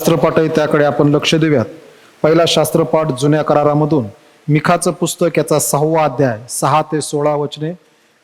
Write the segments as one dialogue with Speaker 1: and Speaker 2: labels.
Speaker 1: शास्त्रपाठ आहे त्याकडे आपण लक्ष देऊयात. पहिला शास्त्रपाठ जुन्या करारामधून मिखाचं पुस्तक याचा 6वा अध्याय 6 ते 16 वचने.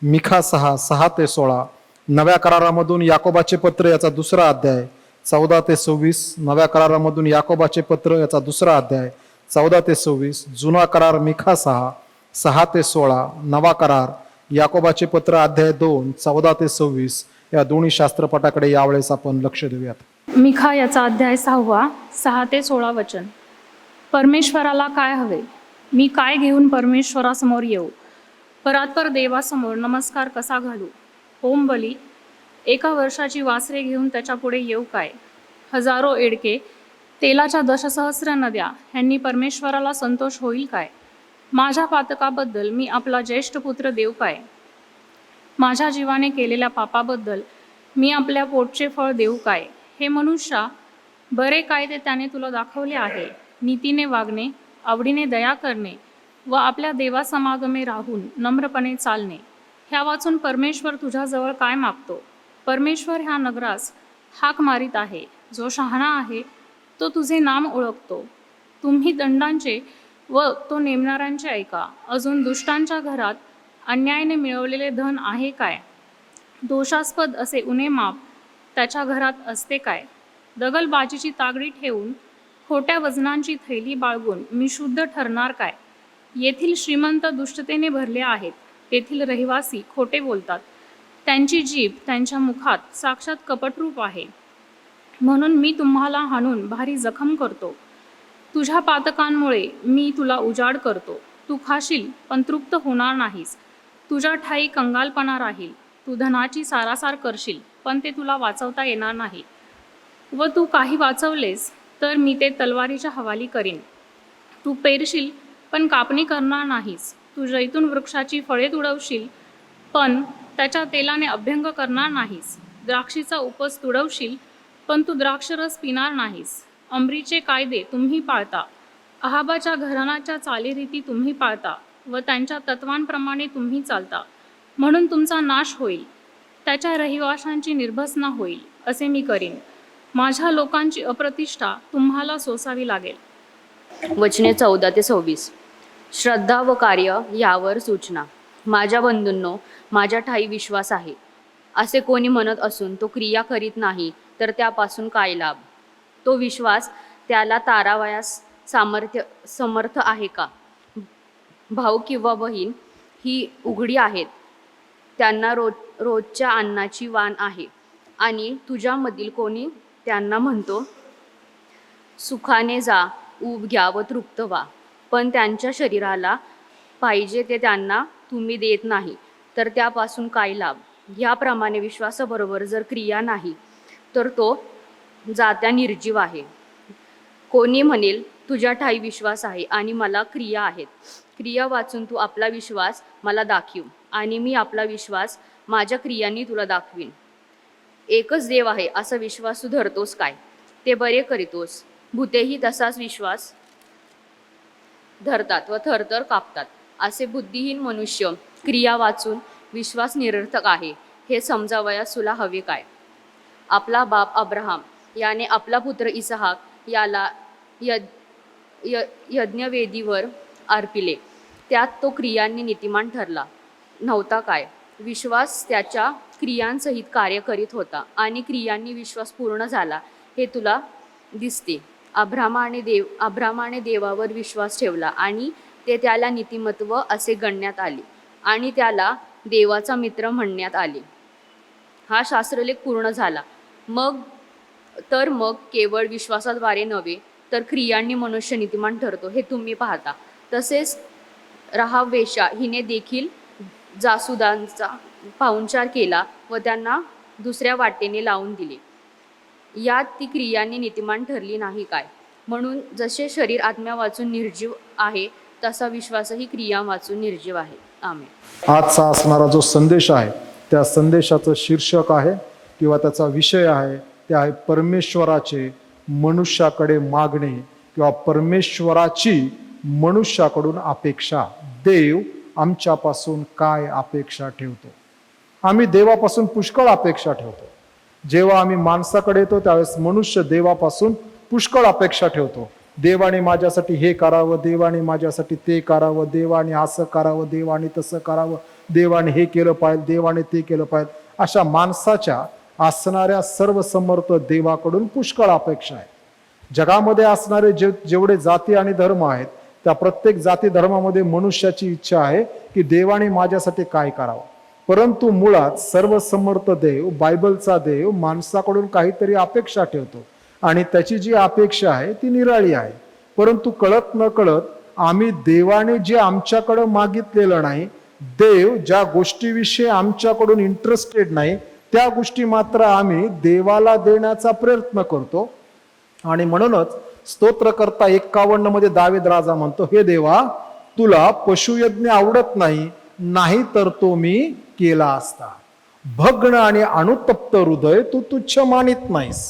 Speaker 1: मिखा 6 6 ते 16. नव्या करारामधून याकोबाचे पत्र याचा 2रा अध्याय 14 ते 26. नव्या करारामधून याकोबाचे पत्र याचा 2रा अध्याय 14 ते 26. जुना करार मिखा 6 6 ते 16. नवा करार याकोबाचे पत्र अध्याय 2 14 ते 26. या दोन्ही शास्त्रपाठाकडे यावेळेस आपण लक्ष देऊयात.
Speaker 2: मिखा याचा अध्याय 6 6 ते 16 वचन. परमेश्वराला काय हवे? मी काय घेऊन परमेश्वरासमोर येऊ? परात्पर देवासमोर नमस्कार कसा घालू? होम बली 1 वर्षाची वासरे घेऊन त्याच्यापुढे येऊ काय? हजारो एडके तेलाच्या दशसहस्र नद्या ह्यांनी परमेश्वराला संतोष होईल काय? माझ्या पातकाबद्दल मी आपला ज्येष्ठ पुत्र देऊ काय? माझ्या जीवाने केलेल्या पापाबद्दल मी आपल्या पोटचे फळ देऊ काय? हे मनुष्या, बरे कायदे त्याने तुला दाखवले आहे. नीतीने वागणे, आवडीने दया करणे व आपल्या देवासमागमे राहून नम्रपणे चालणे. ह्या वाचून परमेश्वर तुझ्याजवळ काय मागतो? परमेश्वर ह्या नगरास हाक मारित आहे. जो शहाणा आहे तो तुझे नाम ओळखतो. तुम्ही दंडांचे व तो नेमणाऱ्यांचे ऐका. अजून दुष्टांच्या घरात अन्यायाने मिळवलेले धन आहे काय? दोषास्पद असे उणे माप त्याच्या घरात असते काय? दगलबाजीची तागडी ठेवून खोट्या वजनांची थैली बाळगून मी शुद्ध ठरणार काय? येथील श्रीमंत दुष्टतेने भरले आहेत. तेथील रहिवासी खोटे बोलतात. त्यांची जीभ त्यांच्या मुखात साक्षात कपटरूप आहे. म्हणून मी तुम्हाला हाणून भारी जखम करतो. तुझ्या पातकांमुळे मी तुला उजाड करतो. तू खाशील पण तृप्त होणार नाहीस. तुझ्या ठाई कंगालपणा राहील. तू धनाची सारासार करशील पण ते तुला वाचवता येणार नाही. व तू काही वाचवलेस तर मी ते तलवारीच्या हवाली करीन. तू पेरशील पण कापणी करणार नाहीस. तू जैतून वृक्षाची फळे तुडवशील पण त्याच्या तेलाने अभ्यंग करणार नाहीस. द्राक्षीचा उपस तुडवशील पण तू द्राक्षरस पिणार नाहीस. अंबरीचे कायदे तुम्ही पाळता. अहाबाच्या घराण्याच्या चालीरीती तुम्ही पाळता व त्यांच्या तत्वांप्रमाणे तुम्ही चालता. म्हणून तुमचा नाश होईल. त्याच्या रहिवाशांची निर्भसना होईल असे मी करीन. माझ्या लोकांची अप्रतिष्ठा तुम्हाला सोसावी लागेल.
Speaker 3: वचने 14 ते 26. श्रद्धा व कार्य यावर सूचना. माझ्या बंधूंनो, माझ्या ठाई विश्वास आहे असे कोणी म्हणत असून तो क्रिया करीत नाही तर त्यापासून काय लाभ? तो विश्वास त्याला तारावयास समर्थ आहे का? भाऊ किंवा बहीण ही उघडी आहेत. त्यांना रोजच्या अन्नाची वाण आहे आणि तुझ्यामधील कोणी त्यांना म्हणतो सुखाने जा, ऊब घ्या व तृप्त व्हा, पण त्यांच्या शरीराला पाहिजे ते त्यांना तुम्ही देत नाही तर त्यापासून काय लाभ? ह्याप्रमाणे विश्वासाबरोबर जर क्रिया नाही तर तो जात्या निर्जीव आहे. कोणी म्हणेल तुझ्या ठाई विश्वास आहे आणि मला क्रिया आहेत. क्रिया वाचून तू आपला विश्वास मला दाखव आणि मी आपला विश्वास माझ्या क्रियांनी तुला दाखवीन. एकच देव आहे असा विश्वास तू धरतोस काय? ते बरे करीतोस. भूतेही तसाच विश्वास धरतात व थरथर कापतात. असे बुद्धिहीन मनुष्य क्रिया वाचून विश्वास निरर्थक आहे हे समजावयास तुला हवे काय? आपला बाप अब्राहम याने आपला पुत्र इसहाक याला यज्ञवेदीवर अर्पिले. त्यात तो क्रियांनी नीतिमान ठरला नव्हता काय? विश्वास त्याच्या क्रियांसहित कार्य करीत होता आणि क्रियांनी विश्वास पूर्ण झाला हे तुला दिसते. अब्रामाने देवावर विश्वास ठेवला आणि ते त्याला नीतिमत्व असे गणण्यात आले आणि त्याला देवाचा मित्र म्हणण्यात आले. हा शास्त्रलेख पूर्ण झाला. मग केवळ विश्वासाद्वारे नव्हे तर क्रियांनी मनुष्य नीतिमान ठरतो हे तुम्ही पाहता. तसेच राहाब वेश्या हिने देखील जासुदांचा पाहुणचार केला व त्यांना दुसऱ्या वाटेने लावून दिले. यात ती क्रियांनी नीतिमान ठरली नाही काय? म्हणून जसे शरीर आत्म्या वाचून निर्जीव आहे तसा विश्वासही क्रिया वाचून निर्जीव आहे. आमेन.
Speaker 1: आजचा असणारा जो संदेश आहे त्या संदेशाचं शीर्षक आहे किंवा त्याचा विषय आहे ते आहे परमेश्वराचे मनुष्याकडे मागणे किंवा परमेश्वराची मनुष्याकडून अपेक्षा. देव आमच्यापासून काय अपेक्षा ठेवतो? आम्ही देवापासून पुष्कळ अपेक्षा ठेवतो. जेव्हा आम्ही माणसाकडे येतो त्यावेळेस मनुष्य देवापासून पुष्कळ अपेक्षा ठेवतो. देवाने माझ्यासाठी हे करावं, देवाने माझ्यासाठी ते करावं, देवाने असं करावं, देवाने तसं करावं, देवाने हे केलं पाहिजे, देवाने ते केलं पाहिजे. अशा माणसाच्या असणाऱ्या सर्व समर्थ देवाकडून पुष्कळ अपेक्षा आहे. जगामध्ये असणारे जेवढे जाती आणि धर्म आहेत, त्या प्रत्येक जाती धर्मामध्ये मनुष्याची इच्छा आहे की देवाने माझ्यासाठी काय करावं. परंतु मुळात सर्व समर्थ देव, बायबलचा देव माणसाकडून काहीतरी अपेक्षा ठेवतो आणि त्याची जी अपेक्षा आहे ती निराळी आहे. परंतु कळत न कळत आम्ही देवाने जे आमच्याकडं मागितलेलं नाही, देव ज्या गोष्टीविषयी आमच्याकडून इंटरेस्टेड नाही, त्या गोष्टी मात्र आम्ही देवाला देण्याचा प्रयत्न करतो. आणि म्हणूनच स्तोत्रकर्ता 51 मध्ये दावीद राजा म्हणतो, हे देवा, तुला पशुयज्ञ आवडत नाही, नाही तर तो मी केला असता. भग्न आणि अनुतप्त हृदय तू तुच्छ मानित नाहीस.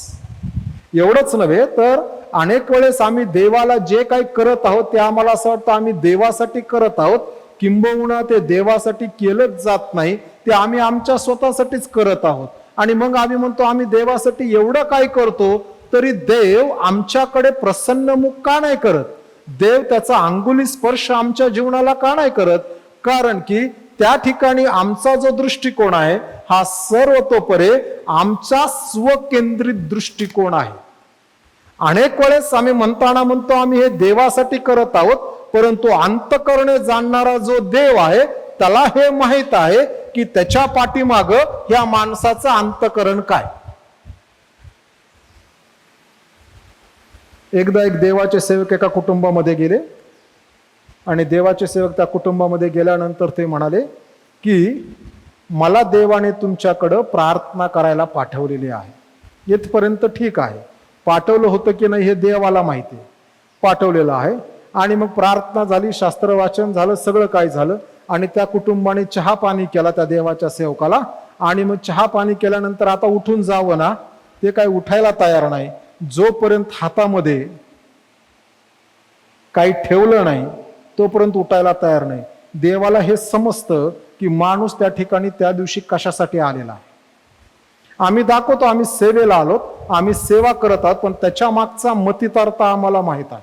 Speaker 1: एवढंच नव्हे तर अनेक वेळेस आम्ही देवाला जे काही करत आहोत ते आम्हाला असं वाटतं आम्ही देवासाठी करत आहोत, किंबहुना ते देवासाठी केलंच जात नाही, ते आम्ही आमच्या स्वतःसाठीच करत आहोत. आणि मग आम्ही म्हणतो आम्ही देवासाठी एवढं काय करतो, तरी देव आमच्याकडे प्रसन्नमुख का नाही करत? देव त्याचा अंगुली स्पर्श आमच्या जीवनाला का नाही करत? कारण की त्या ठिकाणी आमचा जो दृष्टिकोन आहे हा सर्वतोपरी आमचा स्वकेंद्रित दृष्टिकोन आहे. अनेक वेळेस आम्ही म्हणतो आम्ही हे देवासाठी करत आहोत, परंतु अंतःकरणे जाणणारा जो देव आहे त्याला हे माहित आहे की त्याच्या पाठीमाग या माणसाचं अंतःकरण काय. एकदा एक देवाचे सेवक एका कुटुंबामध्ये गेले आणि देवाचे सेवक त्या कुटुंबामध्ये गेल्यानंतर ते म्हणाले की मला देवाने तुमच्याकडं प्रार्थना करायला पाठवलेली आहे. इथपर्यंत ठीक आहे. पाठवलं होतं की नाही हे देवाला माहिती आहे, पाठवलेलं आहे. आणि मग प्रार्थना झाली, शास्त्र वाचन झालं, सगळं काय झालं. आणि त्या कुटुंबाने चहा पाणी केला त्या देवाच्या सेवकाला. आणि मग चहा पाणी केल्यानंतर आता उठून जावं ना, ते काय उठायला तयार नाही. जोपर्यंत हातामध्ये काही ठेवलं नाही तोपर्यंत उठायला तयार नाही. देवाला हे समजतं की माणूस त्या ठिकाणी त्या दिवशी कशासाठी आलेला आहे. आम्ही दाखवतो आम्ही सेवेला आलोत, आम्ही सेवा करत आहोत, पण त्याच्या मागचा मतितार्थ आम्हाला माहित आहे.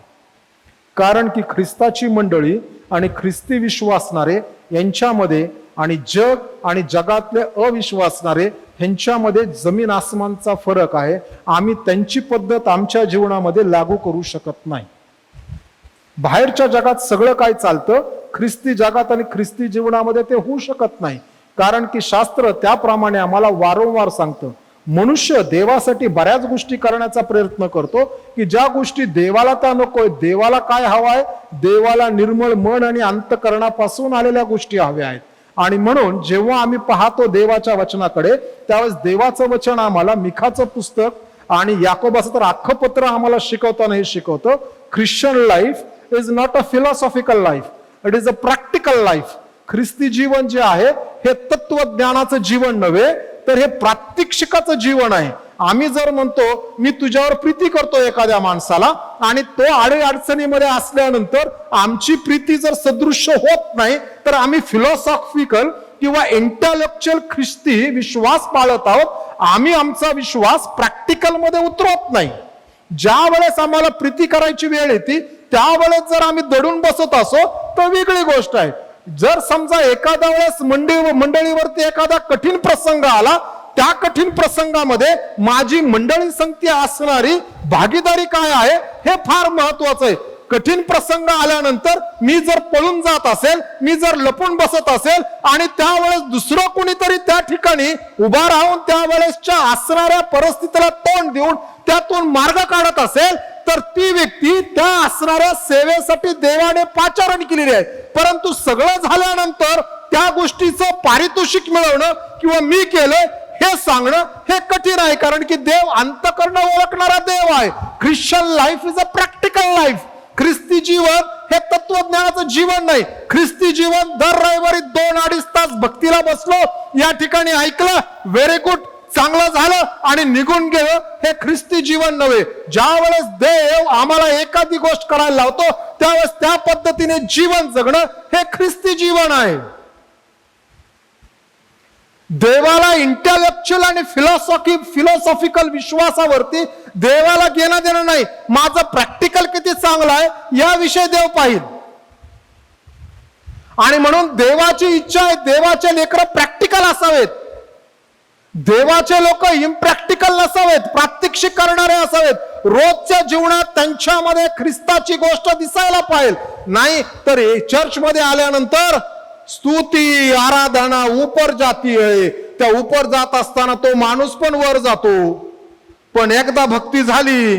Speaker 1: कारण की ख्रिस्ताची मंडळी आणि ख्रिस्ती विश्वासणारे यांच्यामध्ये आणि जग आणि जगातले अविश्वासणारे ह्यांच्यामध्ये जमीन आसमानचा फरक आहे. आम्ही त्यांची पद्धत आमच्या जीवनामध्ये लागू करू शकत नाही. बाहेरच्या जगात सगळं काय चालतं, ख्रिस्ती जगात आणि ख्रिस्ती जीवनामध्ये ते होऊ शकत नाही. कारण की शास्त्र त्याप्रमाणे आम्हाला वारंवार सांगतं, मनुष्य देवासाठी बऱ्याच गोष्टी करण्याचा प्रयत्न करतो की ज्या गोष्टी देवाला त्या नकोय. देवाला काय हवाय? देवाला निर्मळ मन आणि अंतःकरणापासून आलेल्या गोष्टी हव्या आहेत. आणि म्हणून जेव्हा आम्ही पाहतो देवाच्या वचनाकडे, त्यावेळेस देवाचं वचन आम्हाला मिखाचं पुस्तक आणि याकोबाचं तर अख्खं पत्र आम्हाला शिकवताना हे शिकवतं, Christian life is not a philosophical life, it is a practical life. ख्रिस्ती जीवन जे आहे हे तत्वज्ञानाचं जीवन नव्हे, तर हे प्रात्यक्षिकाचं जीवन आहे. आम्ही जर म्हणतो मी तुझ्यावर प्रीती करतो एखाद्या माणसाला आणि तो अडचणीमध्ये असल्यानंतर आमची प्रीती जर सदृश्य होत नाही, तर आम्ही फिलॉसॉफिकल किंवा इंटेलेक्च्युअल ख्रिस्ती विश्वास पाळत आहोत. आम्ही आमचा विश्वास प्रॅक्टिकल मध्ये उतरवत नाही. ज्या वेळेस आम्हाला प्रीती करायची वेळ येते त्यावेळेस जर आम्ही दडून बसत असो तर वेगळी गोष्ट आहे. जर समजा एखाद्या वेळेस मंडळीवरती एखादा कठीण प्रसंग आला, त्या कठीण प्रसंगामध्ये माझी मंडळी संगती असणारी भागीदारी काय आहे हे फार महत्वाचं आहे. कठीण प्रसंग आल्यानंतर मी जर पळून जात असेल, मी जर लपून बसत असेल आणि त्यावेळेस दुसरं कोणीतरी त्या ठिकाणी उभा राहून त्यावेळेसच्या असणाऱ्या परिस्थितीला तोंड देऊन त्यातून मार्ग काढत असेल, तर ती व्यक्ती त्या असणाऱ्या सेवेसाठी देवाने पाचारण केलेली आहे. परंतु सगळं झाल्यानंतर त्या गोष्टीचं पारितोषिक मिळवणं किंवा मी केलं हे सांगणं हे कठीण आहे. कारण की देव अंतःकरण ओळखणारा देव आहे. Christian life is a practical life. ख्रिस्ती जीवन हे तत्वज्ञानाचं जीवन नाही. ख्रिस्ती जीवन दर रविवारी 2-2.5 तास भक्तीला बसलो, या ठिकाणी ऐकलं, व्हेरी गुड, चांगलं झालं आणि निघून गेलं, हे ख्रिस्ती जीवन नव्हे. ज्या वेळेस देव आम्हाला एखादी गोष्ट करायला लावतो त्यावेळेस त्या पद्धतीने जीवन जगणं हे ख्रिस्ती जीवन आहे. देवाला इंटेलेक्च्युअल आणि फिलॉसॉफिकल विश्वासावरती देवाला घेणं देणं नाही. माझं प्रॅक्टिकल किती चांगलं आहे याविषयी देव पाहिल. आणि म्हणून देवाची इच्छा आहे देवाचे लेकरं प्रॅक्टिकल असावेत. देवाचे लोक इम्प्रॅक्टिकल नसावेत, प्रात्यक्षिक करणारे असावेत. रोजच्या जीवनात त्यांच्यामध्ये ख्रिस्ताची गोष्ट दिसायला पाहिजे. नाही तर चर्चमध्ये आल्यानंतर स्तुती आराधना ऊपर जाती आहे. त्या ऊपर जात असताना तो माणूस पण वर जातो. पण एकदा भक्ती झाली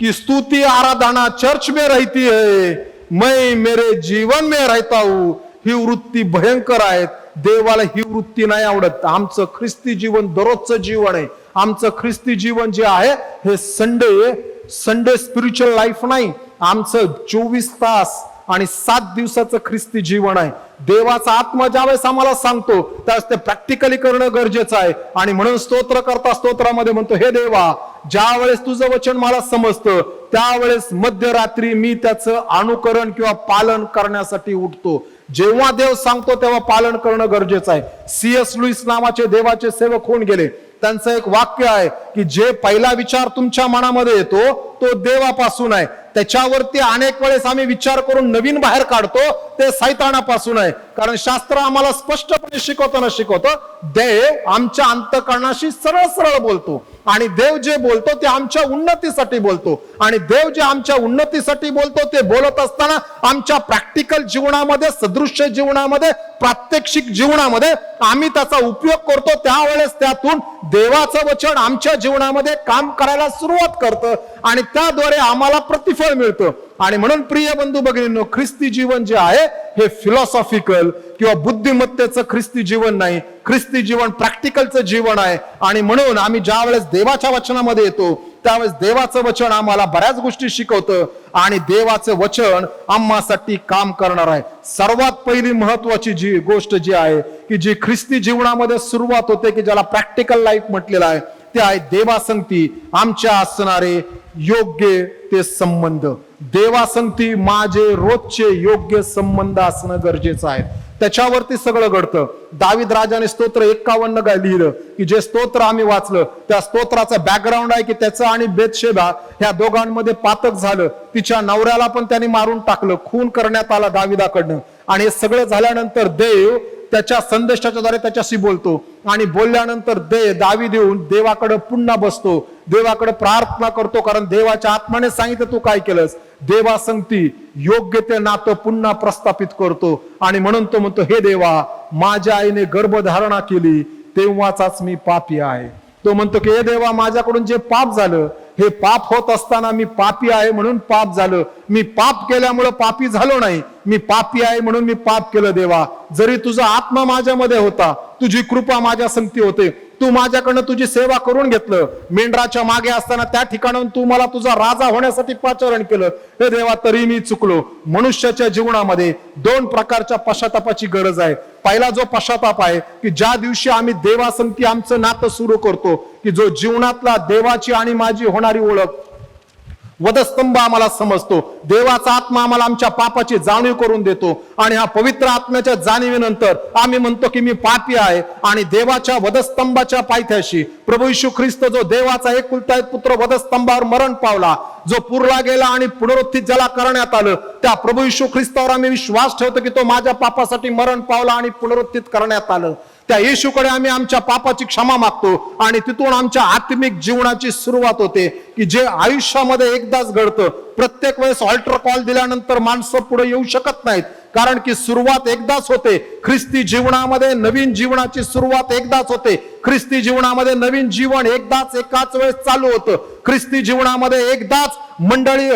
Speaker 1: की स्तुती आराधना चर्च में रहती है, मैं मेरे जीवन में रहता हूं, ही वृत्ती भयंकर आहेत. देवाला ही वृत्ती नाही आवडत. आमचं ख्रिस्ती जीवन दररोजचं जीवन आहे. आमचं ख्रिस्ती जीवन जे आहे हे संडे स्पिरिच्युअल लाईफ नाही. आमचं 24 तास आणि 7 दिवसाचं ख्रिस्ती जीवन आहे. देवाचा आत्मा ज्यावेळेस आम्हाला सांगतो त्यावेळेस ते प्रॅक्टिकली करणं गरजेचं आहे. आणि म्हणून स्तोत्र करता स्तोत्रामध्ये म्हणतो, हे देवा, ज्या वेळेस तुझं वचन मला समजतं त्यावेळेस मध्यरात्री मी त्याचं अनुकरण किंवा पालन करण्यासाठी उठतो. जेव्हा देव सांगतो तेव्हा पालन करणं गरजेचं आहे. C.S. लुईस नावाचे देवाचे सेवक होऊन गेले. त्यांचं एक वाक्य आहे की जे पहिला विचार तुमच्या मनामध्ये येतो तो देवापासून आहे. त्याच्यावरती अनेक वेळेस आम्ही विचार करून नवीन बाहेर काढतो ते सैतानापासून आहे. कारण शास्त्र आम्हाला स्पष्टपणे शिकवतो देव आमच्या अंतःकरणाशी सरळ सरळ बोलतो. आणि देव जे बोलतो ते आमच्या उन्नतीसाठी बोलतो. आणि देव जे आमच्या उन्नतीसाठी बोलतो ते बोलत असताना आमच्या प्रॅक्टिकल जीवनामध्ये, सदृश्य जीवनामध्ये, प्रात्यक्षिक जीवनामध्ये आम्ही त्याचा उपयोग करतो. त्यावेळेस त्यातून देवाचं वचन आमच्या जीवनामध्ये काम करायला सुरुवात करतं आणि त्याद्वारे आम्हाला प्रतिफळ मिळतं. आणि म्हणून प्रिय बंधू भगिनींनो, ख्रिस्ती जीवन जे आहे हे फिलॉसॉफिकल किंवा बुद्धिमत्तेचं ख्रिस्ती जीवन नाही. ख्रिस्ती जीवन प्रॅक्टिकलचं जीवन आहे. आणि म्हणून आम्ही ज्या वेळेस देवाच्या वचनामध्ये येतो त्यावेळेस देवाचं वचन आम्हाला बऱ्याच गोष्टी शिकवतं आणि देवाचं वचन आम्हासाठी काम करणार आहे. सर्वात पहिली महत्वाची जी गोष्ट जी आहे की जी ख्रिस्ती जीवनामध्ये सुरुवात होते की ज्याला प्रॅक्टिकल लाईफ म्हटलेलं आहे ते आहे देवासंगती आमच्या असणारे योग्य ते संबंध. देवासंगती माझे रोजचे योग्य संबंध असणं गरजेचं आहे. त्याच्यावरती सगळं घडतं. दावीद राजाने स्तोत्र 51 लिहिलं की जे स्तोत्र आम्ही वाचलं त्या स्तोत्राचं बॅकग्राऊंड आहे की त्याचं आणि बेतशेबा ह्या दोघांमध्ये पातक झालं. तिच्या नवऱ्याला पण त्यांनी मारून टाकलं, खून करण्यात आला दाविदाकडनं. आणि हे सगळं झाल्यानंतर देव त्याच्या संदेशाच्या द्वारे त्याच्याशी बोलतो आणि बोलल्यानंतर दावीद येऊन देवाकडे पुन्हा बसतो, देवाकडे प्रार्थना करतो. कारण देवाच्या आत्म्याने सांगितलं तू काय केलंस. देवासंगती योग्य ते नातं पुन्हा प्रस्थापित करतो. आणि म्हणून तो म्हणतो, हे देवा, माझ्या आईने गर्भधारणा केली तेव्हाचाच मी पापी आहे. तो म्हणतो की हे देवा, माझ्याकडून जे पाप झालं हे पाप होत असताना मी पापी आहे म्हणून पाप झालं. मी पाप केल्यामुळे पापी झालो नाही, मी पापी आहे म्हणून मी पाप केलं. देवा, जरी तुझा आत्मा माझ्यामध्ये होता, तुझी कृपा माझ्या संगती होते, तू माझ्याकडनं तुझी सेवा करून घेतलं. मेंढराच्या मागे असताना त्या ठिकाणाहून तू मला तुझा राजा होण्यासाठी पाचारण केलं. हे देवा, तरी मी चुकलो. मनुष्याच्या जीवनामध्ये 2 प्रकारच्या पश्चातापाची गरज आहे. पहिला जो पश्चाताप आहे की ज्या दिवशी आम्ही देवासंगती आमचं नातं सुरू करतो की जो जीवनातला देवाची आणि माझी होणारी ओळख वधस्तंभ आम्हाला समजतो. देवाचा आत्मा आम्हाला आमच्या पापाची जाणीव करून देतो आणि ह्या पवित्र आत्म्याच्या जाणीवेनंतर आम्ही म्हणतो की मी पापी आहे. आणि देवाच्या वधस्तंभाच्या पायथ्याशी प्रभू येशू ख्रिस्त जो देवाचा एकुलता एक पुत्र वधस्तंभावर मरण पावला, जो पुरला गेला आणि पुनरुत्थित ज्याला करण्यात आलं, त्या प्रभू येशू ख्रिस्तावर आम्ही विश्वास ठेवतो की तो माझ्या पापासाठी मरण पावला आणि पुनरुत्थित करण्यात आलं. त्या येशूकडे आम्ही आमच्या पापाची क्षमा मागतो आणि तिथून आमच्या आत्मिक जीवनाची सुरुवात होते की जे आयुष्यामध्ये एकदाच घडतं. प्रत्येक वेळेस ऑल्टर कॉल दिल्यानंतर माणसं पुढे येऊ शकत नाहीत, कारण की सुरुवात एकदाच होते. ख्रिस्ती जीवनामध्ये नवीन जीवनाची सुरुवात एकदाच होते. ख्रिस्ती जीवनामध्ये नवीन जीवन एकदाच एकाच वेळेस चालू होतं. ख्रिस्ती जीवनामध्ये एकदाच मंडळी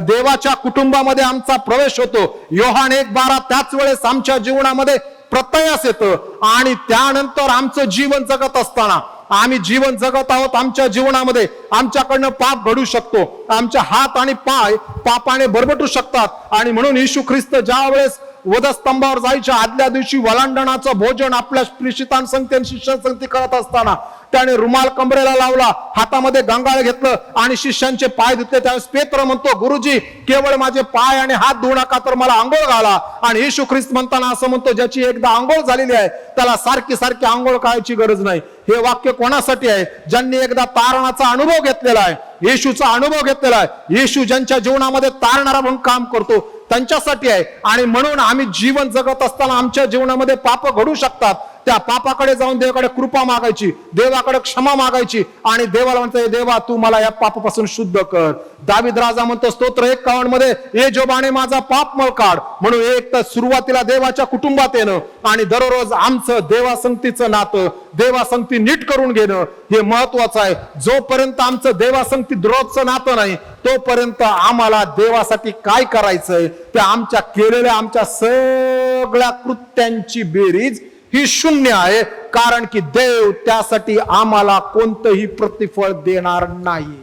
Speaker 1: देवाच्या कुटुंबामध्ये आमचा प्रवेश होतो. योहान 1:12 त्याच वेळेस आमच्या जीवनामध्ये प्रत्ययास येतं आणि त्यानंतर आमचं जीवन जगत असताना आम्ही जीवन जगत आहोत, आमच्या जीवनामध्ये आमच्याकडनं पाप घडू शकतो, आमच्या हात आणि पाय पापाने बरबटू शकतात. आणि म्हणून येशू ख्रिस्त ज्या वेळेस वधस्तंभावर जायच्या आदल्या दिवशी वलांडणाचं भोजन आपल्या प्रेषितांसंगती आणि शिष्यांसंगती करत असताना त्याने रुमाल कमरेला लावला, हातामध्ये गंगाळ घेतलं आणि शिष्यांचे पाय धुतले. त्यावेळेस पेत्र म्हणतो, गुरुजी केवळ माझे पाय आणि हात धुवू नका, तर मला आंघोळ घाला. आणि येशू ख्रिस्त म्हणताना असं म्हणतो, ज्याची एकदा आंघोळ झालेली आहे त्याला सारखी सारखी आंघोळ करायची गरज नाही. हे वाक्य कोणासाठी आहे? ज्यांनी एकदा तारणाचा अनुभव घेतलेला आहे, येशूचा अनुभव घेतलेला आहे. येशू ज्यांच्या जीवनामध्ये तारणारा म्हणून काम करतो त्यांच्यासाठी आहे. आणि म्हणून आम्ही जीवन जगत असताना आमच्या जीवनामध्ये पाप घडू शकतात. त्या पापाकडे जाऊन देवाकडे कृपा मागायची, देवाकडे क्षमा मागायची आणि देवाला म्हणतो, देवा तू मला या पापापासून शुद्ध कर. दावीद राजा म्हणतो स्तोत्र 51 मध्ये, ए जोबाने माझा पाप मळ काढ. म्हणून एक तर सुरुवातीला देवाच्या कुटुंबात येणं आणि दररोज आमचं देवासंगतीचं नातं, देवासंगती नीट करून घेणं हे महत्वाचं आहे. जोपर्यंत आमचं देवासंगती रोजचं नातं नाही तोपर्यंत आम्हाला देवासाठी काय करायचंय ते आमच्या केलेल्या आमच्या सगळ्या कृत्यांची बेरीज ही शून्य आहे. कारण की देव त्यासाठी आम्हाला कोणतंही प्रतिफळ देणार नाही.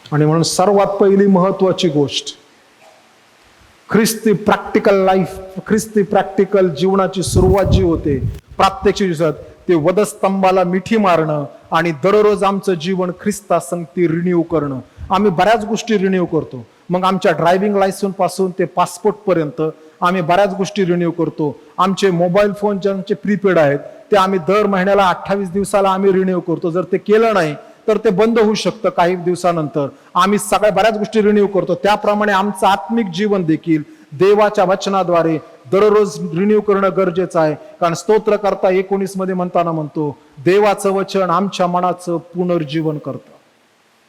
Speaker 1: आणि म्हणून सर्वात पहिली महत्वाची गोष्ट, ख्रिस्ती प्रॅक्टिकल लाईफ, ख्रिस्ती प्रॅक्टिकल जीवनाची सुरुवात जी होते प्रात्यक्षिक दिवसात, ते वधस्तंभाला मिठी मारणं आणि दररोज आमचं जीवन ख्रिस्तासंगती रिन्यू करणं. आम्ही बऱ्याच गोष्टी रिन्यू करतो. मग आमच्या ड्रायव्हिंग लायसन्स पासून ते पासपोर्ट पर्यंत आम्ही बऱ्याच गोष्टी रिन्यू करतो. आमचे मोबाईल फोन ज्यांचे प्रीपेड आहेत ते आम्ही दर महिन्याला 28 दिवसाला आम्ही रिन्यू करतो. जर ते केलं नाही तर ते बंद होऊ शकतं काही दिवसानंतर. आम्ही सगळ्या बऱ्याच गोष्टी रिन्यू करतो. त्याप्रमाणे आमचं आत्मिक जीवन देखील देवाच्या वचनाद्वारे दररोज रिन्यू करणं गरजेचं आहे. कारण स्तोत्रकर्ता 19 मध्ये म्हणताना म्हणतो, देवाचं वचन आमच्या मनाचं पुनर्जीवन करतं.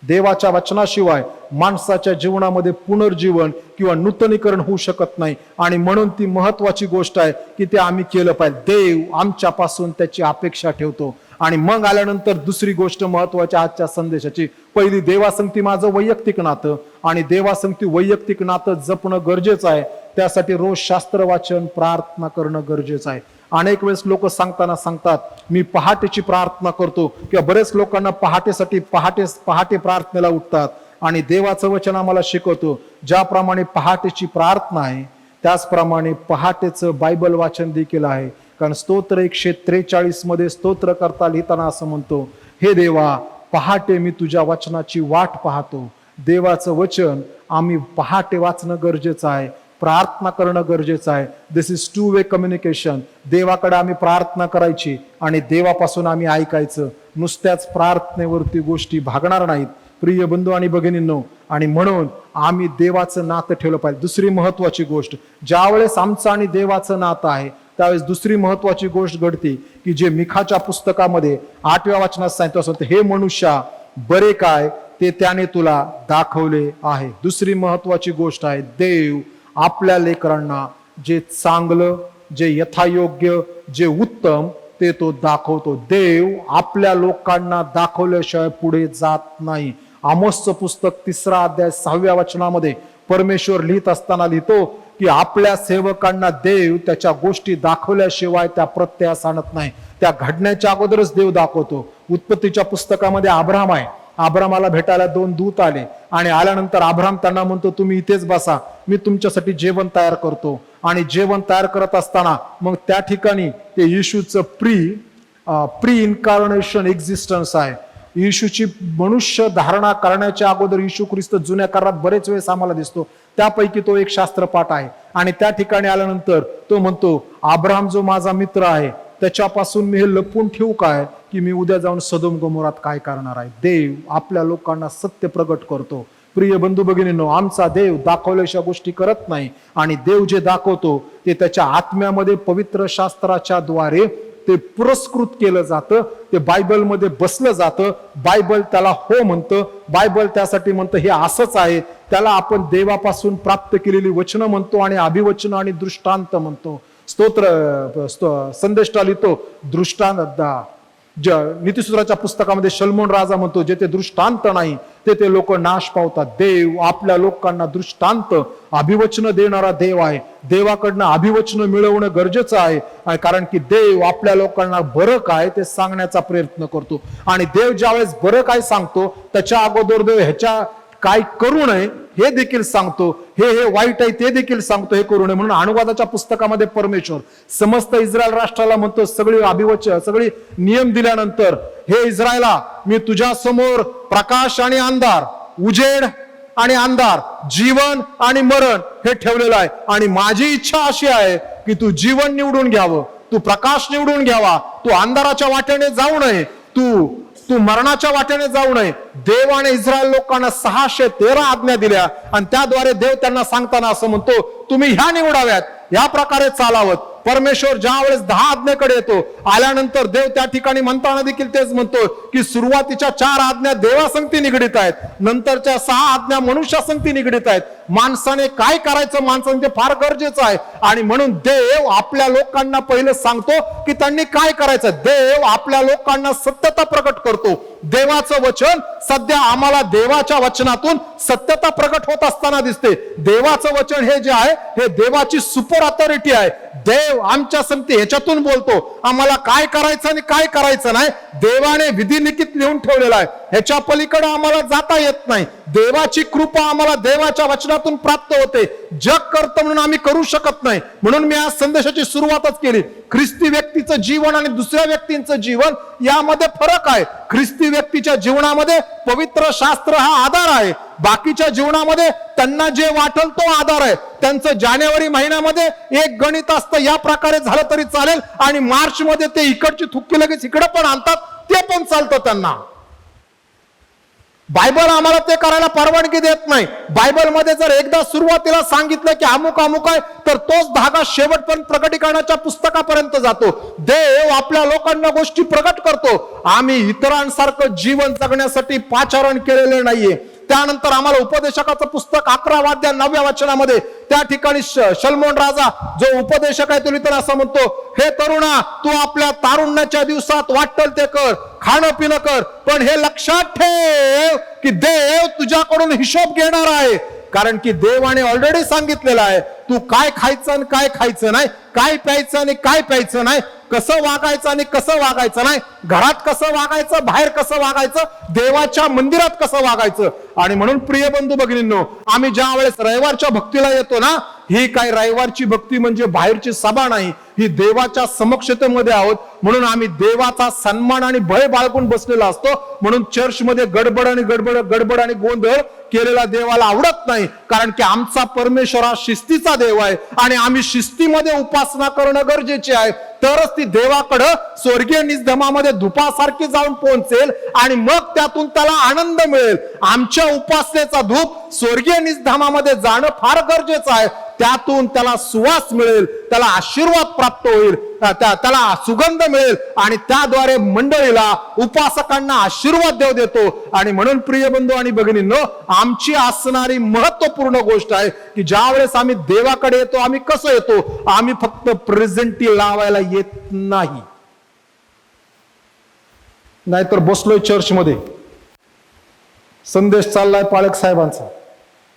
Speaker 1: देवाच्या वचनाशिवाय माणसाच्या जीवनामध्ये पुनर्जीवन किंवा नूतनीकरण होऊ शकत नाही. आणि म्हणून ती महत्वाची गोष्ट आहे की ते आम्ही केलं पाहिजे. देव आमच्यापासून त्याची अपेक्षा ठेवतो. आणि मग आल्यानंतर दुसरी गोष्ट महत्वाची आजच्या संदेशाची, पहिली देवासंगती माझं वैयक्तिक नातं, आणि देवासंगती वैयक्तिक नातं जपणं गरजेचं आहे. त्यासाठी रोज शास्त्र वाचन, प्रार्थना करणं गरजेचं आहे. अनेक वेळेस लोक सांगतात मी पहाटेची प्रार्थना करतो, किंवा बरेच लोकांना पहाटे प्रार्थनेला उठतात. आणि देवाचं वचन आम्हाला शिकवतो, ज्याप्रमाणे पहाटेची प्रार्थना आहे त्याचप्रमाणे पहाटेचं बायबल वाचन देखील आहे. कारण स्तोत्र 143 मध्ये स्तोत्रकर्ता लिहिताना असं म्हणतो, हे देवा पहाटे मी तुझ्या वचनाची वाट पाहतो. देवाचं वचन आम्ही पहाटे वाचणं गरजेचं आहे, प्रार्थना करणं गरजेचं आहे. दिस इज टू वे कम्युनिकेशन. देवाकडे आम्ही प्रार्थना करायची आणि देवापासून आम्ही ऐकायचं. नुसत्याच प्रार्थनेवरती गोष्टी भागणार नाहीत प्रिय बंधू आणि भगिनींनो. आणि म्हणून आम्ही देवाचं नातं ठेवलं पाहिजे. दुसरी महत्वाची गोष्ट, ज्यावेळेस आमचं आणि देवाचं नातं आहे त्यावेळेस दुसरी महत्वाची गोष्ट घडते की जे मिखाच्या पुस्तकामध्ये 8व्या वचनात सांगितलं असतं, हे मनुष्या बरे काय ते त्याने तुला दाखवले आहे. दुसरी महत्वाची गोष्ट आहे, देव आपल्या लेकरांना जे चांगलं, जे यथायोग्य, जे उत्तम ते तो दाखवतो. देव आपल्या लोकांना दाखवल्याशिवाय पुढे जात नाही. आमोसचं पुस्तक 3रा अध्याय 6व्या वचनामध्ये परमेश्वर लिहित असताना लिहितो की आपल्या सेवकांना देव त्याच्या गोष्टी दाखवल्याशिवाय त्या प्रत्ययास आणत नाही. त्या घडण्याच्या अगोदरच देव दाखवतो. उत्पत्तीच्या पुस्तकामध्ये अब्राम आहे, अब्रामाला भेटायला 2 दूत आले आणि आल्यानंतर अब्राम त्यांना म्हणतो, तुम्ही इथेच बसा, मी तुमच्यासाठी जेवण तयार करतो. आणि जेवण तयार करत असताना मग त्या ठिकाणी ते येशूचं प्री इन्कार्नेशन एक्झिस्टन्स आहे. येशूची मनुष्य धारणा करण्याच्या अगोदर येशू ख्रिस्त जुन्या करारात बरेच वेळेस आम्हाला दिसतो. त्यापैकी तो एक शास्त्रपाठ आहे. आणि त्या ठिकाणी आल्यानंतर तो म्हणतो, अब्राहम जो माझा मित्र आहे त्याच्यापासून मी हे लपून ठेवू काय की मी उद्या जाऊन सदोम गमोरात काय करणार आहे. देव आपल्या लोकांना सत्य प्रगट करतो. प्रिय बंधू भगिनींनो, आमचा देव दाखवल्याशिवाय गोष्टी करत नाही. आणि देव जे दाखवतो ते त्याच्या आत्म्यामध्ये पवित्र शास्त्राच्या द्वारे ते पुरस्कृत केलं जातं, ते बायबलमध्ये बसलं जातं. बायबल त्याला हो म्हणतं, बायबल त्यासाठी म्हणतं हे असंच आहे. त्याला आपण देवापासून प्राप्त केलेली वचनं म्हणतो आणि अभिवचन आणि दृष्टांत म्हणतो. संदेष्टा लिहितो दृष्टांत. नीतिसूत्राच्या पुस्तकामध्ये शल्मोन राजा म्हणतो, जेथे दृष्टांत नाही ते लोक नाश पावतात. देव आपल्या लोकांना दृष्टांत अभिवचन देणारा देव आहे. देवाकडनं अभिवचन मिळवणं गरजेचं आहे, कारण की देव आपल्या लोकांना बरं काय ते सांगण्याचा प्रयत्न करतो. आणि देव ज्यावेळेस बरं काय सांगतो त्याच्या अगोदर देव ह्याच्या काय करू नये हे देखील सांगतो. हे वाईट आहे ते देखील सांगतो, हे करू नये. म्हणून अनुवादाच्या पुस्तकामध्ये परमेश्वर समस्त इस्रायल राष्ट्राला म्हणतो, सगळी नियम दिल्यानंतर, हे इस्रायला, मी तुझ्या समोर प्रकाश आणि अंधार, उजेड आणि अंधार, जीवन आणि मरण हे ठेवलेलं आहे. आणि माझी इच्छा अशी आहे की तू जीवन निवडून घ्यावं, तू प्रकाश निवडून घ्यावा, तू अंधाराच्या वाटेने जाऊ नये, तू मरणाच्या वाटेने जाऊ नये. देवाने इस्रायल लोकांना 613 आज्ञा दिल्या आणि त्याद्वारे देव त्यांना सांगताना असं म्हणतो, तुम्ही ह्या निवडाव्यात, या प्रकारे चालावं. परमेश्वर ज्या वेळेस 10 आज्ञेकडे येतो, आल्यानंतर देव त्या ठिकाणी म्हणताना देखील तेच म्हणतो की सुरुवातीच्या 4 आज्ञा देवासंगती निगडीत आहेत, नंतरच्या 6 आज्ञा मनुष्यासंगती निगडीत आहेत. माणसाने काय करायचं, माणसाने ते फार गरजेचं आहे. आणि म्हणून देव आपल्या लोकांना पहिलं सांगतो की त्यांनी काय करायचं. देव आपल्या लोकांना सत्यता प्रकट करतो. देवाचं वचन सध्या आम्हाला देवाच्या वचनातून सत्यता प्रकट होत असताना दिसते. देवाचं वचन हे जे आहे हे देवाची सुपर ऑथॉरिटी आहे. देव आमच्या संगती ह्याच्यातून बोलतो, आम्हाला काय करायचं आणि काय करायचं नाही. देवाने विधिलिखित लिहून ठेवलेला आहे, ह्याच्या पलीकडे आम्हाला जाता येत नाही. देवाची कृपा आम्हाला देवाच्या वचनातून प्राप्त होते. जग करतं म्हणून आम्ही करू शकत नाही. म्हणून मी आज संदेशाची सुरुवातच केली. ख्रिस्ती व्यक्तीचं जीवन आणि दुसऱ्या व्यक्तींचं जीवन यामध्ये फरक आहे. ख्रिस्ती व्यक्तीच्या जीवनामध्ये पवित्र शास्त्र हा आधार आहे, बाकीच्या जीवनामध्ये त्यांना जे वाटल तो आधार आहे. त्यांचं जानेवारी महिन्यामध्ये एक गणित असतं, या प्रकारे झालं तरी चालेल, आणि मार्च मध्ये ते इकडची थुक्की लगेच इकडे पण आणतात, ते पण चालतं त्यांना. बायबल आम्हाला ते करायला परवानगी देत नाही. बायबलमध्ये जर एकदा सुरुवातीला सांगितलं की अमुक अमुक आहे, तर तोच धागा शेवटपर्यंत प्रकटीकरणाच्या पुस्तकापर्यंत जातो. देव आपल्या लोकांना गोष्टी प्रकट करतो. आम्ही इतरांसारखं जीवन जगण्यासाठी पाचारण केलेले नाहीये. त्यानंतर आम्हाला उपदेशकाचं पुस्तक 11 अध्याय 9व्या वचनामध्ये त्या ठिकाणी शलमोन राजा जो उपदेशक आहे तो लिहिताना असं म्हणतो, हे तरुणा, तू आपल्या तारुण्याच्या दिवसात वाटेल ते कर, खाणं पिणं कर, पण हे लक्षात ठेव की देव तुझ्याकडून हिशोब घेणार आहे. कारण की देवाने ऑलरेडी सांगितलेलं आहे, तू काय खायचं आणि काय खायचं नाही, काय प्यायचं आणि काय प्यायचं नाही, कसं वागायचं आणि कसं वागायचं नाही, घरात कसं वागायचं, बाहेर कसं वागायचं, देवाच्या मंदिरात कसं वागायचं. आणि म्हणून प्रिय बंधू भगिनींनो, आम्ही ज्या वेळेस रविवारच्या भक्तीला येतो ना, ही काय रविवारची भक्ती म्हणजे बाहेरची सभा नाही, ही देवाच्या समक्षतेमध्ये आहोत. म्हणून आम्ही देवाचा सन्मान आणि भय बाळगून बसलेला असतो. म्हणून चर्चमध्ये गडबड आणि गोंधळ केलेला देवाला आवडत नाही. कारण की आमचा परमेश्वर हा शिस्तीचा देव आहे आणि आम्ही शिस्तीमध्ये उपासना करणं गरजेचे आहे. तरच ती देवाकडं स्वर्गीय निजधमामध्ये धुपासारखी जाऊन पोहोचेल आणि मग त्यातून त्याला आनंद मिळेल. आमच्या उपासनेचा धूप स्वर्गीय निजधामामध्ये जाणं फार गरजेचं आहे. त्यातून त्याला सुवास मिळेल, त्याला आशीर्वाद प्राप्त होईल, त्याला सुगंध मिळेल आणि त्याद्वारे मंडळीला, उपासकांना आशीर्वाद देव देतो. आणि म्हणून प्रिय बंधू आणि भगिनींनो, आमची असणारी महत्वपूर्ण गोष्ट आहे की ज्या वेळेस आम्ही देवाकडे येतो, आम्ही कसं येतो, आम्ही फक्त प्रेझेंटी लावायला येत नाही. नाहीतर बसलोय चर्चमध्ये, संदेश चाललाय पाळक साहेबांचा,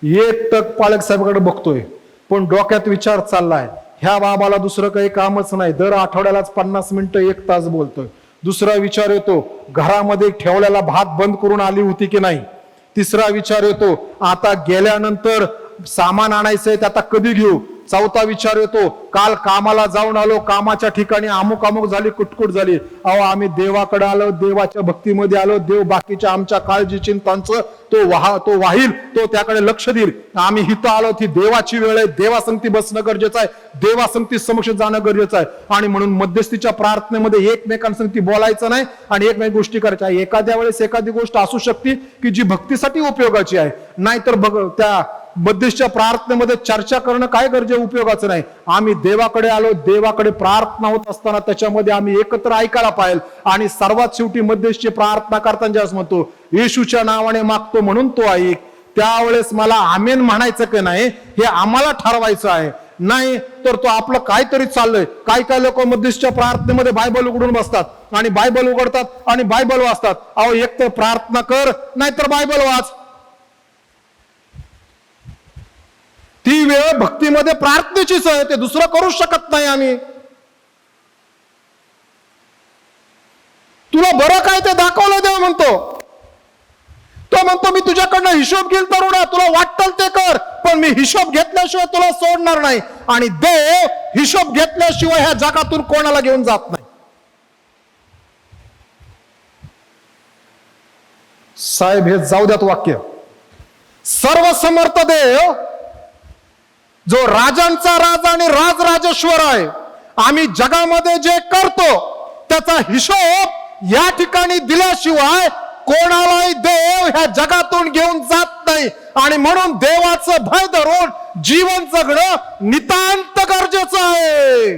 Speaker 1: एकटक पाळक साहेबांकडे बघतोय, पण डोक्यात विचार चाललाय, ह्या बाबाला दुसरं काही कामच नाही, दर आठवड्यालाच 50 मिनिटं 1 तास बोलतोय. दुसरा विचार येतो, घरामध्ये ठेवलेला भात बंद करून आली होती की नाही. तिसरा विचार येतो, आता गेल्यानंतर सामान आणायचंय ते आता कधी घेऊ. चौथा विचार येतो, काल कामाला जाऊन आलो, कामाच्या ठिकाणी अमुक अमुक झाली, कुटकुट झाली. अहो, आम्ही देवाकडे आलो, देवाच्या भक्तीमध्ये आलो, देव बाकीच्या आमच्या काळजी चिंतांचं तो वाहील, तो त्याकडे लक्ष देईल. आम्ही हिथं आलो, ती देवाची वेळ आहे, देवासंगती बसणं गरजेचं आहे, देवासंगती समक्ष जाणं गरजेचं आहे. आणि म्हणून मध्यस्थीच्या प्रार्थनेमध्ये एकमेकांसंगती बोलायचं नाही आणि एकमेक गोष्टी करायच्या. एखाद्या वेळेस एखादी गोष्ट असू शकते की जी भक्तीसाठी उपयोगाची आहे, नाहीतर त्या मध्यस्थीच्या प्रार्थनेमध्ये चर्चा करणं काय गरजे उपयोगाचं नाही. आम्ही देवाकडे आलो, देवाकडे प्रार्थना होत असताना त्याच्यामध्ये आम्ही एकत्र ऐकायला पाहिजे. आणि सर्वात शेवटी मध्यस्थी प्रार्थना करताना ज्यावेळेस म्हणतो, येशूच्या नावाने मागतो म्हणून तो ऐक, त्यावेळेस मला आमेन म्हणायचं की नाही हे आम्हाला ठरवायचं आहे. नाही तर तो आपलं काहीतरी चाललंय. काही काही लोक मध्यस्थच्या प्रार्थनेमध्ये बायबल उघडून बसतात आणि बायबल उघडतात आणि बायबल वाचतात. अहो, एक तर प्रार्थना कर, नाहीतर बायबल वाच. ती वेळ भक्तीमध्ये प्रार्थनेचीच आहे, ते दुसरं करू शकत नाही आम्ही. तुला बरं काय ते दाखवलं देव म्हणतो. तो म्हणतो मी तुझ्याकडनं हिशोब घेईल तरुणा, तुला वाटतं ते कर, पण मी हिशोब घेतल्याशिवाय तुला सोडणार नाही. आणि देव हिशोब घेतल्याशिवाय ह्या जगातून कोणाला घेऊन जात नाही. साहेब, हे जाऊ द्यात वाक्य. सर्वसमर्थ देव जो राजांचा राजा आणि राजराजेश्वर आहे, आम्ही जगामध्ये जे करतो त्याचा हिशोब या ठिकाणी दिल्याशिवाय कोणालाही देव ह्या जगातून घेऊन जात नाही. आणि म्हणून देवाचं भय धरून जीवन जगणं नितांत गरजेचं आहे.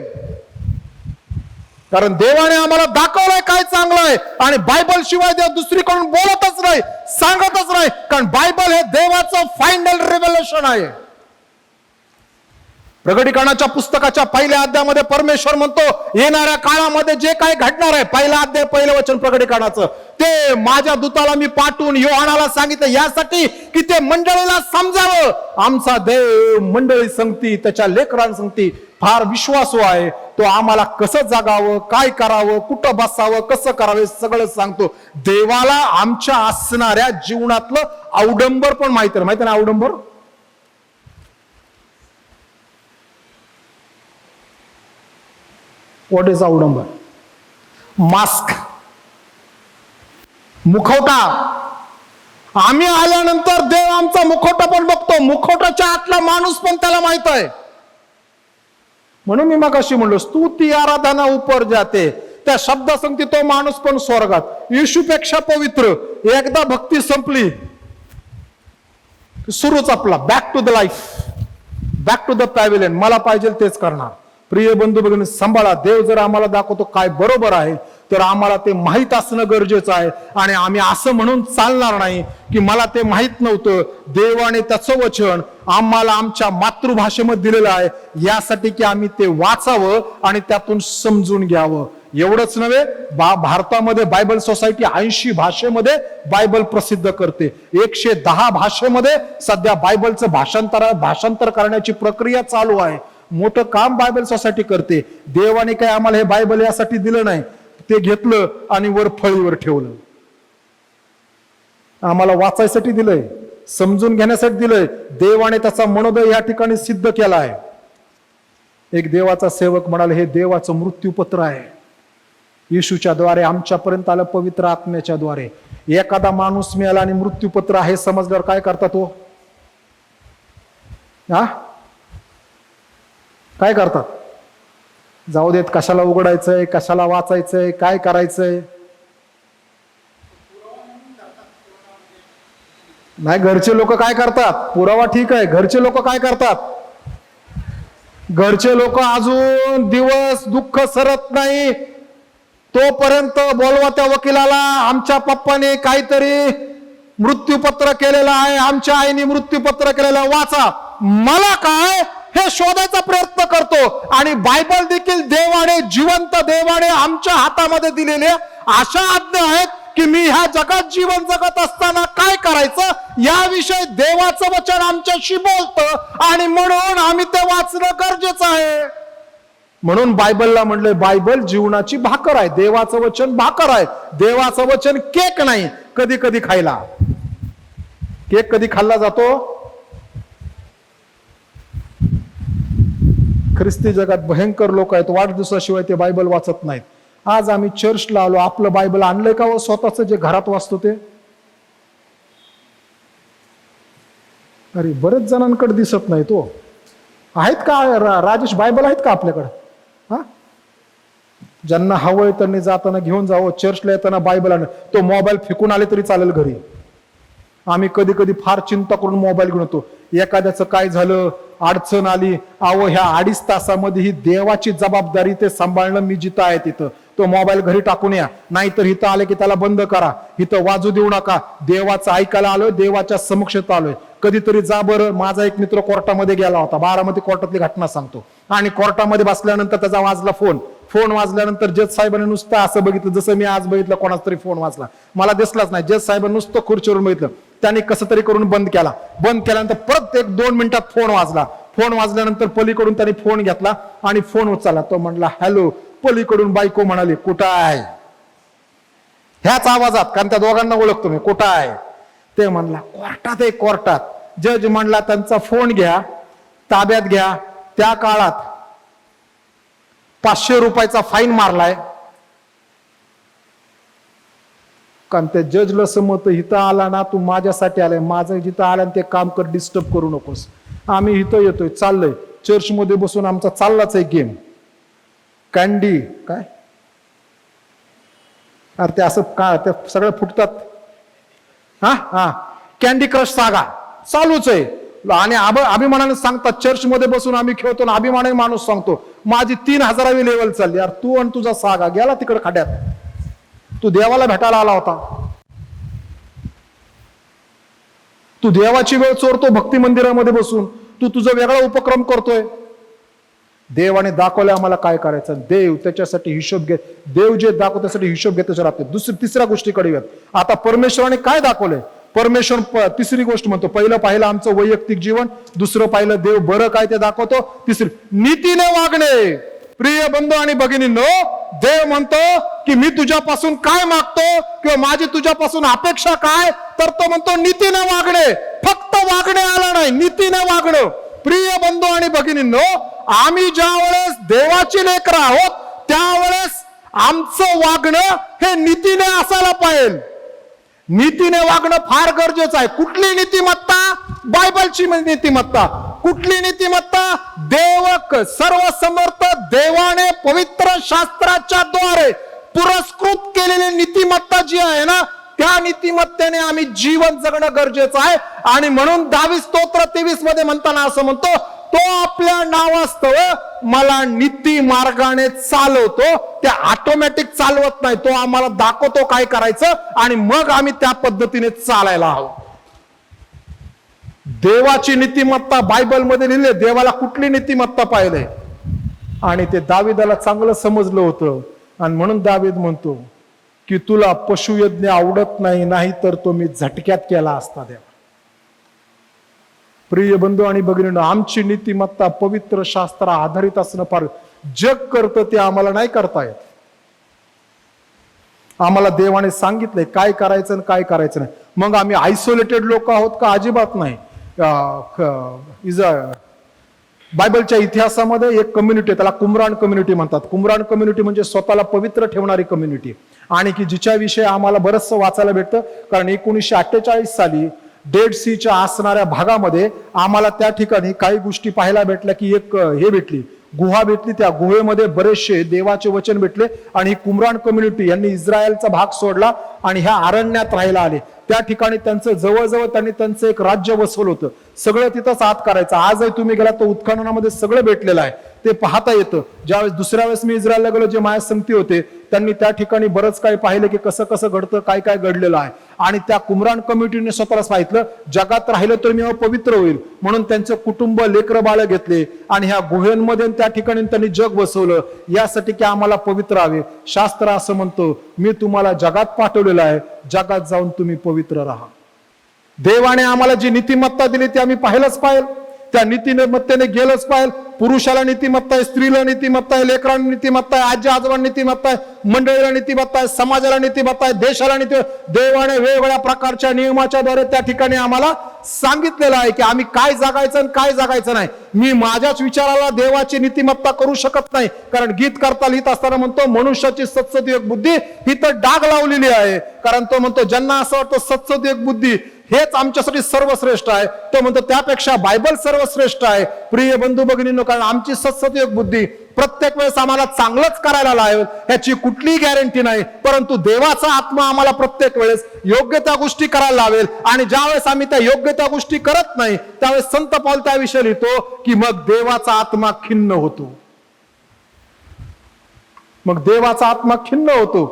Speaker 1: कारण देवाने आम्हाला दाखवलंय काय चांगलं आहे, आणि बायबल शिवाय देव दुसरीकडून बोलतच नाही, सांगतच नाही. कारण बायबल हे देवाचं फायनल रिव्हेलेशन आहे. प्रकटीकरणाच्या पुस्तकाच्या पहिल्या अध्यायामध्ये परमेश्वर म्हणतो, येणाऱ्या काळामध्ये जे काही घडणार आहे, पहिला अध्याय पहिलं वचन प्रकटीकरणाचं, ते माझ्या दूताला मी पाठवून योहानाला सांगितलं, यासाठी की ते मंडळीला समजावं. आमचा देव मंडळी संगती, त्याच्या लेकरांसंगती फार विश्वासू आहे. तो आम्हाला कसं जगावं, काय करावं, कुठं बसावं, कसं करावं सगळं सांगतो. देवाला आमच्या असणाऱ्या जीवनातलं अवडंबर पण माहिती ना. अवडंबर व्हॉट इज अवडंबर? मास्क, मुखवटा. आम्ही आल्यानंतर देव आमचा मुखवटा पण बघतो, मुखवटाच्या आतला माणूस पण त्याला माहित आहे. म्हणून मी मगाशी म्हणलो, स्तुती आराधना उपर जाते. त्या शब्दासंगती तो माणूस पण स्वर्गात. येशूपेक्षा पवित्र. एकदा भक्ती संपली, सुरूच आपला back to the life, back to the pavilion. मला पाहिजे तेच करणार. प्रिय बंधू भगिनी, सांभाळा. देव जर आम्हाला दाखवतो काय बरोबर आहे, तर आम्हाला ते माहीत असणं गरजेचं आहे. आणि आम्ही असं म्हणून चालणार नाही की मला ते माहीत नव्हतं. देवाने त्याचं वचन आम्हाला आमच्या मातृभाषेमध्ये दिलेलं आहे, यासाठी की आम्ही ते वाचावं आणि त्यातून समजून घ्यावं. एवढंच नव्हे, भारतामध्ये बायबल सोसायटी 80 भाषेमध्ये बायबल प्रसिद्ध करते. 110 भाषेमध्ये सध्या बायबलचं भाषांतर करण्याची प्रक्रिया चालू आहे. मोठं काम बायबल सोसायटी करते. देवाने काय आम्हाला हे बायबल यासाठी दिलं नाही, ते घेतलं आणि वर फळीवर ठेवलं. आम्हाला वाचायसाठी दिलंय, समजून घेण्यासाठी दिलंय. देवाने त्याचा मनोदय या ठिकाणी सिद्ध केला आहे. एक देवाचा सेवक म्हणाले, हे देवाचं मृत्यूपत्र आहे. येशूच्या द्वारे आमच्यापर्यंत आलं, पवित्र आत्म्याच्या द्वारे. एखादा माणूस मिळाला आणि मृत्यूपत्र आहे समजल्यावर काय करतात तो? काय करतात? जाऊ देत, कशाला उघडायचंय, कशाला वाचायचंय, काय करायचंय. नाही, घरचे लोक काय करतात? पुरावा ठीक आहे. घरचे लोक काय करतात? घरचे लोक अजून दिवस दुःख सरत नाही तोपर्यंत बोलवा त्या वकिलाला, आमच्या पप्पाने काहीतरी मृत्यूपत्र केलेलं आहे, आमच्या आईने मृत्यूपत्र केलेलं, वाचा. मला काय हे शोधायचा प्रयत्न करतो. आणि बायबल देखील देवाने, जिवंत देवाने आमच्या हातामध्ये दिलेले अशा आज्ञा आहेत की मी ह्या जगात जीवन जगत असताना काय करायचं याविषयी देवाचं वचन आमच्याशी बोलतं. आणि म्हणून आम्ही ते वाचणं गरजेचं आहे. म्हणून बायबलला म्हणलंय, बायबल जीवनाची भाकर आहे. देवाचं वचन भाकर आहे. देवाचं वचन केक नाही. कधी कधी खायला केक कधी खाल्ला जातो? ख्रिस्ती जगात भयंकर लोक आहेत, वाढदिवसाशिवाय ते बायबल वाचत नाहीत. आज आम्ही चर्चला आलो, आपलं बायबल आणलंय का? स्वतःच जे घरात वाचतो ते. अरे, बरेच जणांकडे दिसत नाही. तो आहेत का राजेश, बायबल आहेत का आपल्याकडे? ज्यांना हवंय त्यांनी जाताना घेऊन जावं. चर्चला येताना बायबल आण. तो मोबाईल फेकून आले तरी चालेल घरी. आम्ही कधी कधी फार चिंता करून मोबाईल घेऊन येतो. एखाद्याचं काय झालं, अडचण आली, अहो ह्या 2.5 तासामध्ये ही देवाची जबाबदारी ते सांभाळणं मी जिथं आहे तिथं. तो मोबाईल घरी टाकून या, नाहीतर इथं आले की त्याला बंद करा, इथं वाजू देऊ नका. देवाचं ऐकायला आलोय, देवाच्या समक्षात आलोय. कधीतरी जा बरं. माझा एक मित्र कोर्टामध्ये गेला होता, बारामती कोर्टातली घटना सांगतो. आणि कोर्टामध्ये बसल्यानंतर त्याचा वाजला फोन वाजल्यानंतर जज साहेबांनी नुसतं असं बघितलं, जसं मी आज बघितलं कोणाचा तरी फोन वाजला, मला दिसलाच नाही. जज साहेबांनी नुसतं खुर्चीवरून बघितलं, त्यांनी कसं तरी करून बंद केल्यानंतर परत 1-2 मिनिटात फोन वाजल्यानंतर पलीकडून त्यांनी फोन घेतला आणि फोन उचलला. तो म्हणला हॅलो. पलीकडून बायको म्हणाली कुठं आहे, ह्याच आवाजात, कारण त्या दोघांना ओळखतो मी, कुठं आहे. ते म्हणला कोर्टात. जज म्हणला त्यांचा फोन घ्या, ताब्यात घ्या. त्या काळात 500 रुपयाचा फाईन मारलाय. कारण त्या जजला समजत इथं आला ना तू माझ्यासाठी आलाय, माझं जिथं आलं ते काम कर, डिस्टर्ब करू नकोस. आम्ही इथं येतोय, चाललंय चर्चमध्ये बसून, आमचा चाललाच आहे गेम. कॅन्डी काय अरे ते असं का ते सगळं फुटतात. हा कॅन्डी क्रश सागा चालूच आहे. आणि अभिमानाने सांगतात चर्चमध्ये बसून आम्ही खेळतो ना, अभिमानाने माणूस सांगतो माझी 3000वी लेवल चालली. यार तू आणि तुझा सागा गेला तिकडे खड्यात. तू देवाला भेटायला आला होता, तू देवाची वेळ चोरतो भक्ती मंदिरामध्ये बसून, तू तुझा वेगळा उपक्रम करतोय. देवाने दाखवलं आम्हाला काय करायचं, देव त्याच्यासाठी हिशोब घेत, देव जे दाखवतो त्यासाठी हिशोब घेत राहते. तिसऱ्या गोष्टीकडे येत. आता परमेश्वराने काय दाखवलंय, परमेश्वर तिसरी गोष्ट म्हणतो, पहिलं पाहिलं आमचं वैयक्तिक जीवन, दुसरं पाहिलं देव बरं काय ते दाखवतो, तिसरी नीतीने वागणे. प्रिय बंधू आणि भगिनींनो, देव म्हणतो की मी तुझ्यापासून काय मागतो किंवा माझी तुझ्यापासून अपेक्षा काय, तर तो म्हणतो नीतीने वागणे. फक्त वागणे आलं नाही, नीतीने वागणं. प्रिय बंधू आणि भगिनींनो, आम्ही ज्या वेळेस देवाची लेकरं आहोत त्यावेळेस आमचं वागणं हे नीतीने असायला पाहिजे. नीतीने वागणं फार गरजेचं आहे. कुठली नीतिमत्ता? बायबलची नीतिमत्ता. कुठली नीतिमत्ता? सर्वसमर्थ देवाने पवित्र शास्त्राच्या द्वारे पुरस्कृत केलेली नीतिमत्ता जी आहे ना, त्या नीतिमत्तेने आम्ही जीवन जगणं गरजेचं आहे. आणि म्हणून 22 स्तोत्र 23 मध्ये म्हणताना असं म्हणतो, तो आपल्या नावास्तव मला नीती मार्गाने चालवतो. त्या ऑटोमॅटिक चालवत नाही, तो आम्हाला दाखवतो काय करायचं आणि मग आम्ही त्या पद्धतीने चालायला हवं. देवाची नीतिमत्ता बायबलमध्ये लिहिले, देवाला कुठली नीतिमत्ता पाहिजे आणि ते दाविदाला चांगलं समजलं होतं. आणि म्हणून दावीद म्हणतो की तुला पशुयज्ञ आवडत नाही, नाही तर तो मी झटक्यात केला असता. देवा प्रिय बंधू आणि भगिनींनो, आमची नीतिमत्ता पवित्र शास्त्र आधारित असणं फार, जग करतं ते आम्हाला नाही करता येत. आम्हाला देवाने सांगितलंय काय करायचं आणि काय करायचं नाही. मग आम्ही आयसोलेटेड लोक आहोत का? अजिबात नाही. बायबलच्या इतिहासामध्ये एक कम्युनिटी, त्याला कुमरान कम्युनिटी म्हणतात. कुमरान कम्युनिटी म्हणजे स्वतःला पवित्र ठेवणारी कम्युनिटी, आणि की जिच्याविषयी आम्हाला बरंचसं वाचायला भेटतं. कारण 1948 साली डेड सीच्या असणाऱ्या भागामध्ये आम्हाला त्या ठिकाणी काही गोष्टी पाहायला भेटल्या की एक भेटली, गुहा भेटली. त्या गुहेमध्ये बरेचसे देवाचे वचन भेटले. आणि ही कुमरान कम्युनिटी यांनी इस्रायलचा भाग सोडला आणि ह्या अरण्यात राहायला आले. त्या ठिकाणी त्यांचं जवळजवळ त्यांनी त्यांचं एक राज्य वसवलं होतं. सगळं तिथंच आत करायचं. आजही तुम्ही गेला तर उत्खननामध्ये सगळं भेटलेलं आहे, ते पाहता येतं. ज्यावेळेस दुसऱ्या वेळेस मी इस्रायलला गेलो, जे माझ्या संगती होते त्यांनी त्या ठिकाणी बरंच काही पाहिलं की कसं कसं घडतं, काय काय घडलेलं आहे. आणि त्या कुमरान कम्युनिटीने स्वतःला सांगितलं जगात राहिलं तर मी पवित्र होईल, म्हणून त्यांचं कुटुंब लेकरं बाळ घेतले आणि ह्या गुहेंमध्ये त्या ठिकाणी त्यांनी जग बसवलं यासाठी की आम्हाला पवित्र हवे. शास्त्र असं म्हणतो, मी तुम्हाला जगात पाठवलेलं आहे, जगात जाऊन तुम्ही पवित्र राहा. देवाने आम्हाला जी नीतिमत्ता दिली ती आम्ही पाहिलंच पाहिजे, त्या नीतिमत्तेने गेलंच पाहिजे. पुरुषाला नीतिमत्ता आहे, स्त्रीला नीतिमत्ता आहे, लेकरांना नीतिमत्ता आहे, आजी आजोबांना नीतिमत्ता आहे, मंडळीला नीतिमत्ता आहे, समाजाला नीतिमत्ता आहे, देशाला देवाने वेगवेगळ्या प्रकारच्या नियमाच्या द्वारे त्या ठिकाणी आम्हाला सांगितलेलं आहे की आम्ही काय जगायचं आणि काय जगायचं नाही. मी माझ्याच विचाराला देवाची नीतिमत्ता करू शकत नाही, कारण गीतकर्ता लिहित असताना म्हणतो मनुष्याची सत्सदविवेक बुद्धी ही तर डाग लावलेली आहे. कारण तो म्हणतो ज्यांना असं वाटतं सत्सदविवेक बुद्धी हेच आमच्यासाठी सर्वश्रेष्ठ आहे, तो म्हणतो त्यापेक्षा बायबल सर्वश्रेष्ठ आहे. प्रिय बंधू भगिनींनो, कारण आमची सत्सदविवेक बुद्धी प्रत्येक वेळेस आम्हाला चांगलंच करायला लावेल ह्याची कुठलीही गॅरंटी नाही, परंतु देवाचा आत्मा आम्हाला प्रत्येक वेळेस योग्य त्या गोष्टी करायला लावेल. आणि ज्यावेळेस आम्ही त्या योग्य त्या गोष्टी करत नाही त्यावेळेस संत पौल त्याविषयी लिहितो की मग देवाचा आत्मा खिन्न होतो. मग देवाचा आत्मा खिन्न होतो.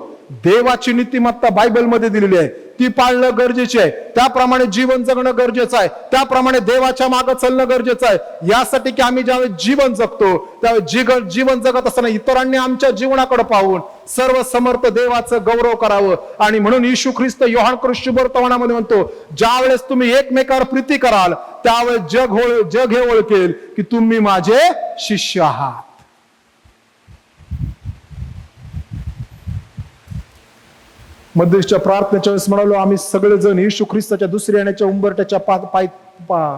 Speaker 1: देवाची नीतिमत्ता बायबलमध्ये दिलेली आहे. ती पाळणं गरजेची आहे, त्याप्रमाणे जीवन जगणं गरजेचं आहे, त्याप्रमाणे देवाच्या मागे चालणं गरजेचं आहे, यासाठी की आम्ही ज्यावेळेस जीवन जगतो त्यावेळेस जीवन जगत असताना इतरांनी आमच्या जीवनाकडे पाहून सर्व समर्थ देवाचं गौरव करावं. आणि म्हणून येशू ख्रिस्त योहान शुभवर्तमानामध्ये म्हणतो, ज्या वेळेस तुम्ही एकमेकावर प्रीती कराल त्यावेळेस जग हे ओळखेल की तुम्ही माझे शिष्य आहात. मध्यस्थीच्या प्रार्थनेच्या वेळेस म्हणालो, आम्ही सगळेजण येशू ख्रिस्ताच्या दुसऱ्या येण्याच्या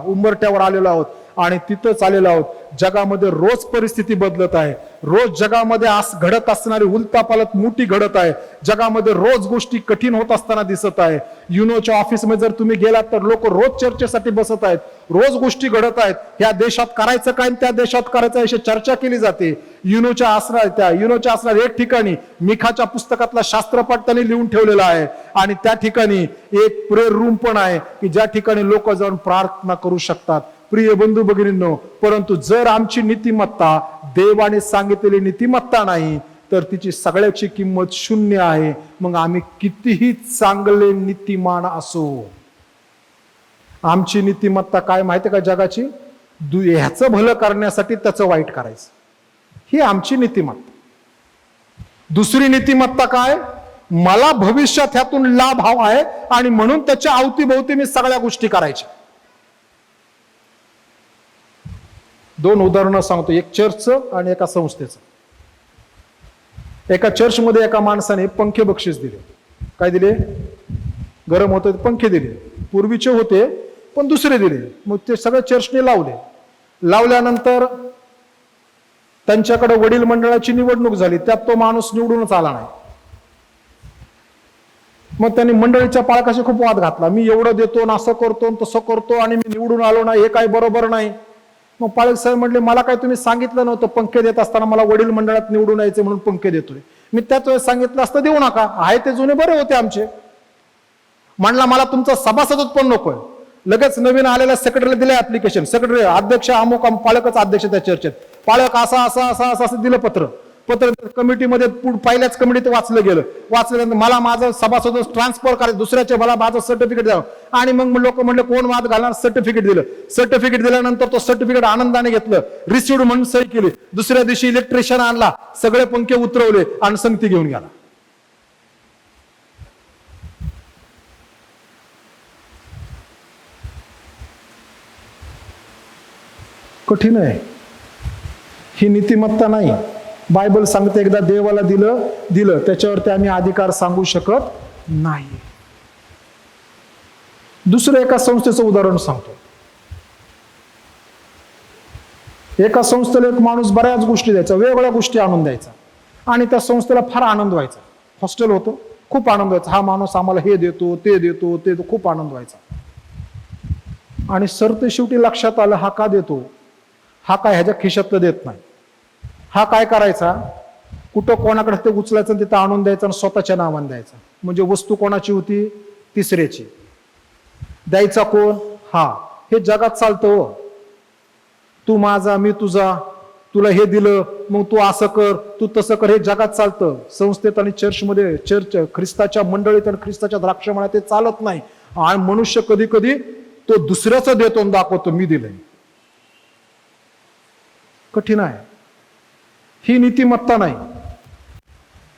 Speaker 1: उंबरट्यावर आलेलो आहोत आणि तिथंच आलेलो आहोत. जगामध्ये रोज परिस्थिती बदलत आहे, रोज जगामध्ये घडत असणारी उलतापालत मोठी घडत आहे, जगामध्ये रोज गोष्टी कठीण होत असताना दिसत आहे. युनोच्या ऑफिसमध्ये जर तुम्ही गेलात तर लोक रोज चर्चेसाठी बसत आहेत, रोज गोष्टी घडत आहेत. ह्या देशात करायचं काय, त्या देशात करायचं अशी चर्चा केली जाते. युनोच्या आसनात एक ठिकाणी मिखाच्या पुस्तकातला शास्त्रपाठ त्यांनी लिहून ठेवलेला आहे आणि त्या ठिकाणी एक प्रेयर रूम पण आहे की ज्या ठिकाणी लोक जाऊन प्रार्थना करू शकतात. प्रिय बंधू भगिनींनो, परंतु जर आमची नीतिमत्ता देवाने सांगितलेली नीतिमत्ता नाही तर तिची सगळ्याची किंमत शून्य आहे. मग आम्ही कितीही चांगले नीतिमान असो, आमची नीतिमत्ता काय माहितीये का जगाची? ह्याचं भलं करण्यासाठी त्याचं वाईट करायचं, ही आमची नीतिमत्ता. दुसरी नीतिमत्ता काय? मला भविष्यात ह्यातून लाभ हवा आहे आणि म्हणून त्याच्या अवतीभोवती मी सगळ्या गोष्टी करायच्या. दोन उदाहरणं सांगतो, एक चर्चचं आणि एका संस्थेचं. एका चर्चमध्ये एका माणसाने पंखे बक्षीस दिले. काय दिले? गरम होते पंखे दिले. पूर्वीचे होते पण दुसरे दिले. मग ते सगळे चर्चने लावले. लावल्यानंतर त्यांच्याकडे वडील मंडळाची निवडणूक झाली, त्यात तो माणूस निवडूनच आला नाही. मग त्यांनी मंडळीच्या पालकाशी खूप वाद घातला, मी एवढं देतो ना, असं करतो तसं करतो आणि मी निवडून आलो नाही, हे काही बरोबर नाही. मग पालक साहेब म्हटले, मला काय तुम्ही सांगितलं नव्हतं पंखे देत असताना मला वडील मंडळात निवडून यायचे म्हणून पंखे देतोय. मी त्याच वेळेस सांगितलं असतं देऊ नका, आहे ते जुने बरे होते आमचे. म्हणला मला तुमचा सभासदच पण नकोय. लगेच नवीन आलेल्या सेक्रेटरीला दिले ऍप्लिकेशन. सेक्रेटरी अध्यक्ष अमुक पालकच अध्यक्ष त्या चर्चेत, पालक असं दिलं पत्र कमिटीमध्ये पहिल्याच कमिटीत वाचलं गेलं. वाचल्यानंतर मला माझं सभासद ट्रान्सफर करायचं, दुसऱ्याचे मला माझं सर्टिफिकेट द्यावं. आणि मग लोक म्हणले कोण वाद घालणार, सर्टिफिकेट दिलं. सर्टिफिकेट दिल्यानंतर तो सर्टिफिकेट आनंदाने घेतलं, रिसिव्ड म्हणून सही केली. दुसऱ्या दिवशी इलेक्ट्रिशियन आणला, सगळे पंखे उतरवले आणि संगती घेऊन गेला. कठीण आहे, ही नीतिमत्ता नाही. बायबल सांगते एकदा देवाला दिलं त्याच्यावरती आम्ही अधिकार सांगू शकत नाही. दुसरं एका संस्थेचं उदाहरण सांगतो. एका संस्थेला एक माणूस बऱ्याच गोष्टी द्यायचा, वेगवेगळ्या गोष्टी आणून द्यायचा आणि त्या संस्थेला फार आनंद व्हायचा. हॉस्टेल होतं, खूप आनंद व्हायचा. हा माणूस आम्हाला हे देतो ते देतो ते देतो, खूप आनंद व्हायचा. आणि सरते शेवटी लक्षात आलं, हा का देतो, हा काय ह्याच्या खिशातलं देत नाही. हा काय करायचा, कुठं कोणाकडे ते उचलायचं तिथं आणून द्यायचं आणि स्वतःच्या नावाने द्यायचा. म्हणजे वस्तू कोणाची होती? तिसऱ्याची. द्यायचा कोण? हा. हे जगात चालतं. तू माझा मी तुझा, तुला हे दिलं मग तू असं कर तू तसं कर, हे जगात चालतं. संस्थेत आणि चर्चमध्ये, ख्रिस्ताच्या मंडळीत आणि ख्रिस्ताच्या द्राक्षमळ्यात ते चालत नाही. आणि मनुष्य कधी कधी तो दुसऱ्याचं देतो आणि दाखवतो मी दिलंय. कठीण आहे, ही नीतिमत्ता नाही.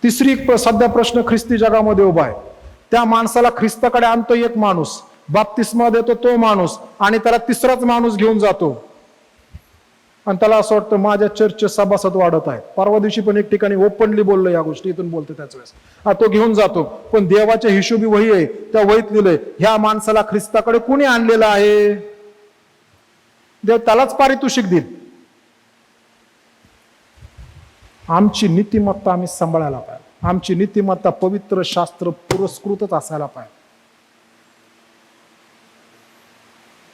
Speaker 1: तिसरी सध्या प्रश्न ख्रिस्ती जगामध्ये उभा आहे. त्या माणसाला ख्रिस्ताकडे आणतो एक माणूस, बाप्तिस्मा देतो तो माणूस आणि त्याला तिसराच माणूस घेऊन जातो आणि त्याला असं वाटतं माझ्या चर्चचे सभासद वाढत आहेत. परवा दिवशी पण एक ठिकाणी ओपनली बोललो या गोष्टी, इथून बोलतो त्याच वेळेस. तो घेऊन जातो, पण देवाच्या हिशोबी वही आहे, त्या वहीत लिहिलंय ह्या माणसाला ख्रिस्ताकडे कुणी आणलेलं आहे, देव त्यालाच पारितोषिक देईल. आमची नीतिमत्ता आम्ही सांभाळायला पाहिजे. आमची नीतिमत्ता पवित्र शास्त्र पुरस्कृतच असायला पाहिजे.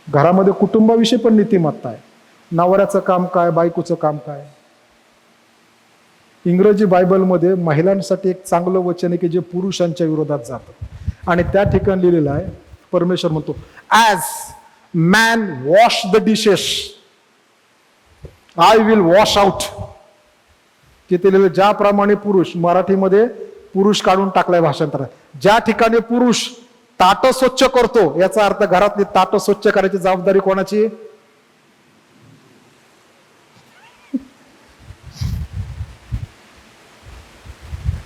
Speaker 1: घरामध्ये कुटुंबाविषयी पण नीतिमत्ता आहे. नवऱ्याचं काम काय, बायकोचं काम काय. इंग्रजी बायबलमध्ये महिलांसाठी एक चांगलं वचन आहे की जे पुरुषांच्या विरोधात जातं आणि त्या ठिकाणी लिहिलेलं आहे, परमेश्वर म्हणतो as man wash the dishes I will wash out. तिथे लिहिलं ज्याप्रमाणे पुरुष, मराठीमध्ये पुरुष काढून टाकलाय भाषांतरात, ज्या ठिकाणी पुरुष ताट स्वच्छ करतो, याचा अर्थ घरातली ताट स्वच्छ करायची जबाबदारी कोणाची?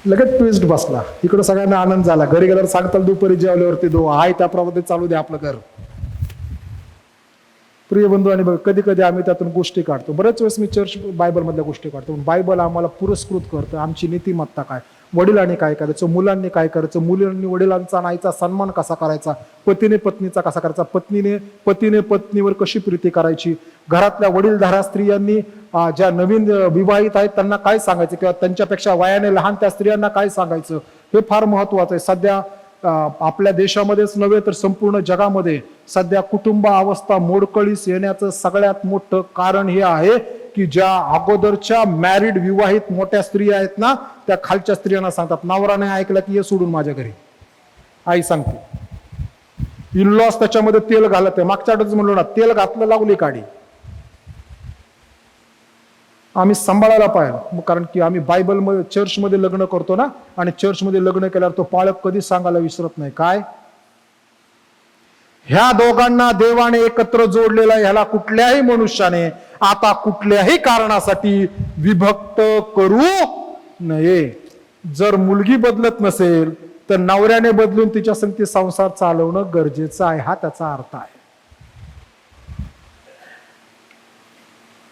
Speaker 1: लगेच ट्विस्ट बसला. इकडे सगळ्यांना आनंद झाला. घरी गेल्यावर सांगताल दुपारी जेवल्यावरती दो आहे त्याप्रमाणे चालू द्या आपलं घर. प्रिय बंधू आणि कधी कधी आम्ही त्यातून गोष्टी काढतो. बऱ्याच वेळेस मी चर्च बायबल मधल्या गोष्टी काढतो. बायबल आम्हाला पुरस्कृत करतं आमची नीतिमत्ता काय, वडिलांनी काय करायचं, मुलांनी काय करायचं, मुलांनी वडिलांचा आणि आईचा सन्मान कसा करायचा, पतीने पत्नीचा कसा करायचा, पतीने पत्नीवर कशी प्रीती करायची, घरातल्या वडीलधाऱ्या स्त्रियांनी ज्या नवीन विवाहित आहेत त्यांना काय सांगायचं, किंवा त्यांच्यापेक्षा वयाने लहान त्या स्त्रियांना काय सांगायचं, हे फार महत्वाचं आहे. सध्या आपल्या देशामध्येच नव्हे तर संपूर्ण जगामध्ये सध्या कुटुंब अवस्था मोडकळीस येण्याचं सगळ्यात मोठं कारण हे आहे की ज्या अगोदरच्या मॅरिड विवाहित मोठ्या स्त्रिया आहेत ना, त्या खालच्या स्त्रियांना सांगतात नवरा नाही ऐकला की ये सोडून माझ्या घरी. आई सांगते. इनलॉस त्याच्यामध्ये तेल घालत आहे. मागच्या आठवड्यात म्हणलो ना, तेल घातलं लावली काढी. आम्ही सांभाळायला पाहिजे, कारण की आम्ही बायबल मध्ये चर्चमध्ये लग्न करतो ना, आणि चर्चमध्ये लग्न केल्यावर तो पाळक कधी सांगायला विसरत नाही काय, ह्या दोघांना देवाने एकत्र जोडलेला ह्याला कुठल्याही मनुष्याने आता कुठल्याही कारणासाठी विभक्त करू नये. जर मुलगी बदलत नसेल तर नवऱ्याने बदलून तिच्या संगती संसार चालवणं गरजेचं आहे, हा त्याचा अर्थ आहे.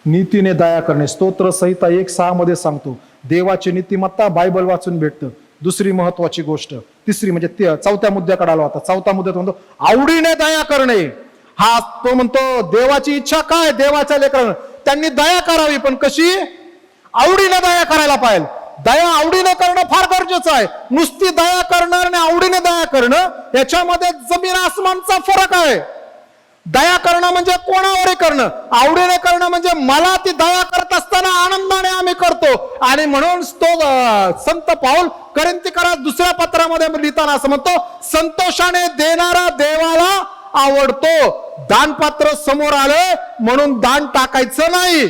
Speaker 1: नीतीने दया करणे, स्तोत्र संहिता 1:6 मध्ये सांगतो. देवाची नीतिमत्ता बायबल वाचून भेटतं. दुसरी महत्वाची गोष्ट, तिसरी म्हणजे चौथ्या मुद्द्याकडे आला होता. चौथा मुद्द्यात म्हणतो आवडीने दया करणे. हा तो म्हणतो देवाची इच्छा काय, देवाच्या लेकरांना त्यांनी दया करावी, पण कशी? आवडीने दया करायला पाहिजे. दया आवडीने करणं फार गरजेचं आहे. नुसती दया करणं आणि आवडीने दया करणं याच्यामध्ये जमीन आसमानचा फरक आहे. दया करणं म्हणजे कोणावरही करणं, आवडीने करणं म्हणजे मला ती दया करत असताना आनंदाने आम्ही करतो. आणि म्हणून तो संत पाऊल करिंथीकरास दुसऱ्या पत्रामध्ये लिहिताना असं म्हणतो, संतोषाने देणारा देवाला आवडतो. दानपात्र समोर आलं म्हणून दान टाकायचं नाही.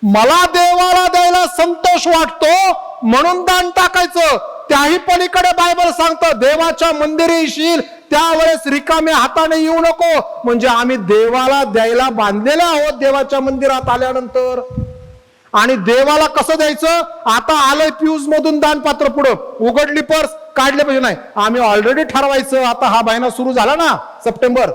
Speaker 1: मला देवाला द्यायला संतोष वाटतो म्हणून दान टाकायचं. त्याही पलीकडे बायबल सांगतं देवाच्या मंदिरी येशील त्यावेळेस रिकाम्या हाताने येऊ नको. म्हणजे आम्ही देवाला द्यायला बांधलेले आहोत देवाच्या मंदिरात आल्यानंतर. आणि देवाला कसं द्यायचं? आता आलंय फ्यूज मधून दानपात्र, पुढं उघडली पर्स काढले पाहिजे नाही. आम्ही ऑलरेडी ठरवायचं. आता हा महिना सुरू झाला ना, सप्टेंबर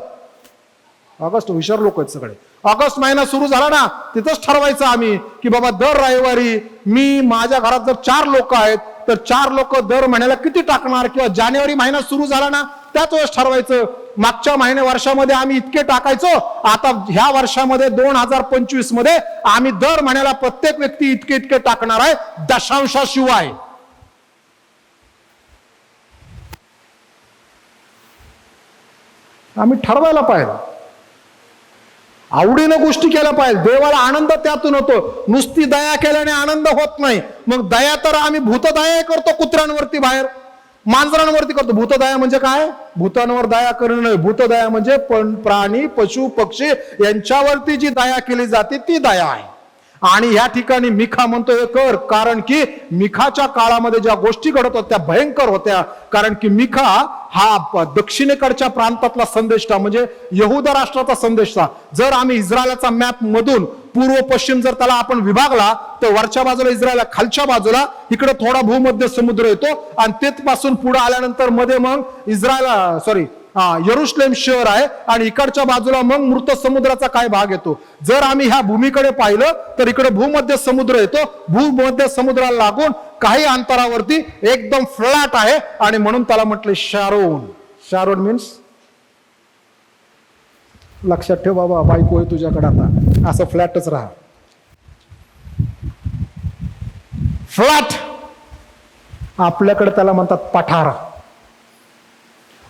Speaker 1: ऑगस्ट, हुशार लोक आहेत सगळे. ऑगस्ट महिना सुरू झाला ना, तिथंच ठरवायचं आम्ही की बाबा दर रविवारी मी माझ्या घरात जर 4 लोक आहेत तर 4 लोक दर महिन्याला किती टाकणार, किंवा जानेवारी महिना सुरू झाला ना त्याच वेळेस ठरवायचं. मागच्या वर्षामध्ये आम्ही इतके टाकायचो, आता ह्या वर्षामध्ये 2025 मध्ये आम्ही दर महिन्याला प्रत्येक व्यक्ती इतके टाकणार आहे, दशांशाशिवाय. आम्ही ठरवायला पाहिजे. आवडीनं गोष्टी केल्या पाहिजे. देवाला आनंद त्यातून होतो. नुसती दया केल्याने आनंद होत नाही. मग दया तर आम्ही भूतदया करतो, कुत्र्यांवरती बाहेर, मांजरांवरती करतो. भूतदया म्हणजे काय? भूतांवर दया करणं नाही. भूतदया म्हणजे प्राणी, पशु, पक्षी यांच्यावरती जी दया केली जाते ती दया आहे. आणि या ठिकाणी मिखा म्हणतो हे कर, कारण की मिखाच्या काळामध्ये ज्या गोष्टी घडत होत्या भयंकर होत्या. कारण की मिखा हा दक्षिणेकडच्या प्रांतातला संदेष्टा, म्हणजे यहुदा राष्ट्राचा संदेष्टा. जर आम्ही इस्रायलचा मॅप मधून पूर्व पश्चिम जर त्याला आपण विभागला तर वरच्या बाजूला इस्रायल, खालच्या बाजूला इकडे थोडा भूमध्य समुद्र येतो, आणि तेथपासून पुढे आल्यानंतर मध्ये मग यरुशलेम शहर आहे, आणि इकडच्या बाजूला मग मृत समुद्राचा काय भाग येतो. जर आम्ही ह्या भूमीकडे पाहिलं तर इकडे भूमध्य समुद्र येतो. भूमध्य समुद्राला लागून काही अंतरावरती एकदम फ्लॅट आहे, आणि म्हणून त्याला म्हटले शारोन. शारोन मीन्स, लक्षात ठेव बाबा, बायको आहे तुझ्याकडे आता, असं फ्लॅटच राहा. फ्लॅट आपल्याकडे त्याला म्हणतात पठार.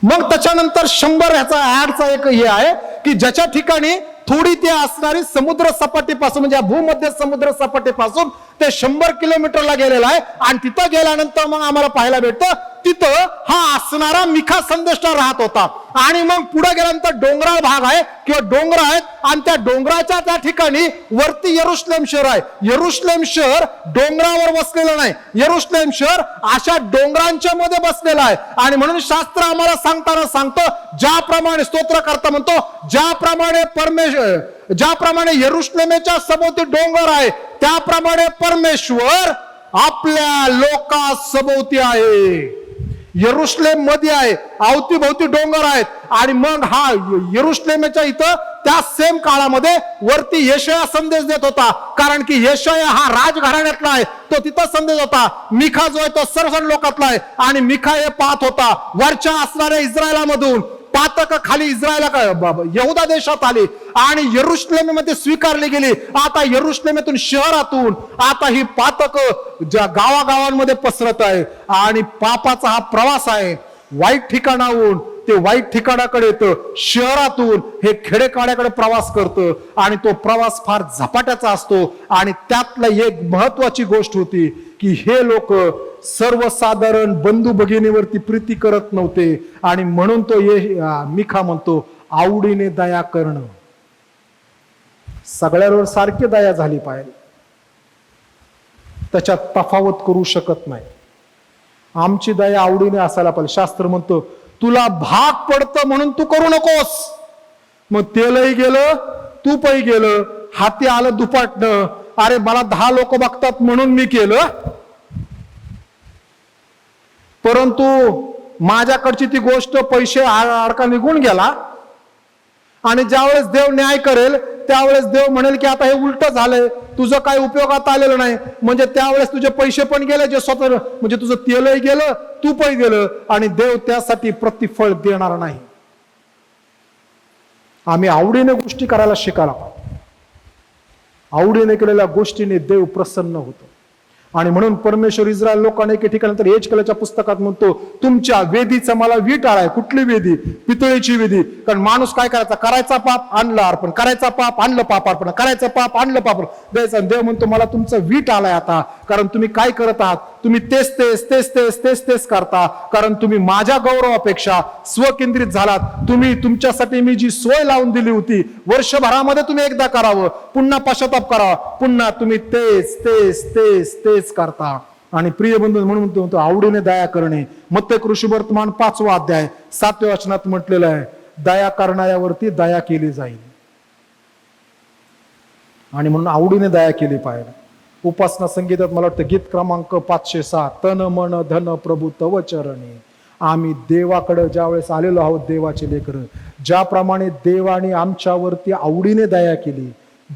Speaker 1: मग त्याच्यानंतर 100 ह्याचा ऍडचा एक हे आहे की ज्याच्या ठिकाणी थोडी ती असणारी समुद्र सपाटीपासून, म्हणजे भूमध्य समुद्र सपाटीपासून ते 100 किलोमीटरला गेलेला आहे. आणि तिथं गेल्यानंतर मग आम्हाला पाहायला भेटतं तिथं हा असणारा मिखा संदेष्टा राहत होता. आणि मग पुढे गेल्यानंतर डोंगराळ भाग आहे किंवा डोंगर आहेत आणि त्या डोंगराच्या त्या ठिकाणी वरती यरुशलेम शहर आहे. यरुशलेम शहर डोंगरावर बसलेलं नाही, यरुशलेम शहर अशा डोंगरांच्या मध्ये बसलेलं आहे. आणि म्हणून शास्त्र आम्हाला सांगताना सांगतो, ज्याप्रमाणे स्तोत्रकर्ता म्हणतो, ज्याप्रमाणे यरुशलेमेच्या सभोवती डोंगर आहे त्याप्रमाणे परमेश्वर आपल्या लोकांसभोवती आहे. यरुशलेम मध्ये आहे, अवतीभोवती डोंगर आहेत. आणि मग हा यरुशलेमेच्या इथं त्या सेम काळामध्ये वरती येशया संदेश देत होता, कारण की येशया हा राजघराण्यातला आहे, तो तिथं संदेश होता. मिखा जो आहे तो सर्व लोकातला आहे आणि मिखा हे पाहत होता वरच्या असणाऱ्या इस्रायलामधून पातक खाली यहुदा देशात आली आणि यरुशलेमेमध्ये स्वीकारली गेली. आता यरुशलेमेतून शहरातून आता ही पातक ज्या गावागावांमध्ये पसरत आहे आणि पापाचा हा प्रवास आहे. वाईट ठिकाणाहून ते वाईट ठिकाणाकडे येतं, शहरातून हे खेडेकाड्याकडे प्रवास करतं आणि तो प्रवास फार झपाट्याचा असतो. आणि त्यातला एक महत्वाची गोष्ट होती की हे लोक सर्वसाधारण बंधू भगिनीवरती प्रीती करत नव्हते. आणि म्हणून तो मिखा म्हणतो, आवडीने दया करणं. सगळ्यांवर सारखी दया झाली पाहिजे, त्याच्यात तफावत करू शकत नाही. आमची दया आवडीने असायला पाहिजे. शास्त्र म्हणतो तुला भाग पडतं म्हणून तू करू नकोस. मग तेलही गेलं, तूपही गेलं, हाती आलं दुपाटणं, अरे मला 10 लोक बघतात म्हणून मी केलं. परंतु माझ्याकडची ती गोष्ट पैसे अडका निघून गेला आणि ज्यावेळेस देव न्याय करेल त्यावेळेस देव म्हणेल की आता हे उलट झालंय, तुझं काही उपयोगात आलेलं नाही. म्हणजे त्यावेळेस तुझे पैसे पण गेले, जे स्वतः म्हणजे तुझं तेलही गेलं, तूपही गेलं आणि देव त्यासाठी प्रतिफळ देणार नाही. आम्ही आवडीने गोष्टी करायला शिकायला पाहिजे. आवडीने केलेल्या गोष्टीने देव प्रसन्न होतो. आणि म्हणून परमेश्वर इस्रायल लोकांना एके ठिकाणी तर एजकेलच्या पुस्तकात म्हणतो, तुमच्या वेदीचा मला वीट आळाय. कुठली वेदी? पितळेची वेदी. कारण माणूस काय करायचा? करायचा पाप आणलं अर्पण, करायचा पाप आणलं पाप अर्पण, करायचं पाप आणलं पाप द्यायचं. देव म्हणतो मला तुमचं वीट आलाय आता, कारण तुम्ही काय करत आहात? तुम्ही तेच तेच तेच तेच तेच तेच करता, कारण तुम्ही माझ्या गौरवापेक्षा स्वकेंद्रित झालात. तुम्ही तुमच्यासाठी मी जी सोय लावून दिली होती, वर्षभरामध्ये तुम्ही एकदा करावं, पुन्हा पश्चाताप करावा, पुन्हा तुम्ही तेच तेच तेच तेच करता. आणि प्रिय बंधू म्हणून म्हणतो आवडीने दया करणे. मत्ते कृषी वर्तमान 5वा अध्याय 7व्या वचनात म्हटलेलं आहे, दया करणाऱ्यावरती दया केली जाईल. आणि म्हणून आवडीने दया केली पाहिजे. उपासना संगीतात मला वाटतं गीत क्रमांक 507, तन मन धन प्रभू तव चरणी. आम्ही देवाकडे ज्या वेळेस आलेलो आहोत, देवाचे लेकरं, ज्याप्रमाणे देवाने आमच्यावरती आवडीने दया केली,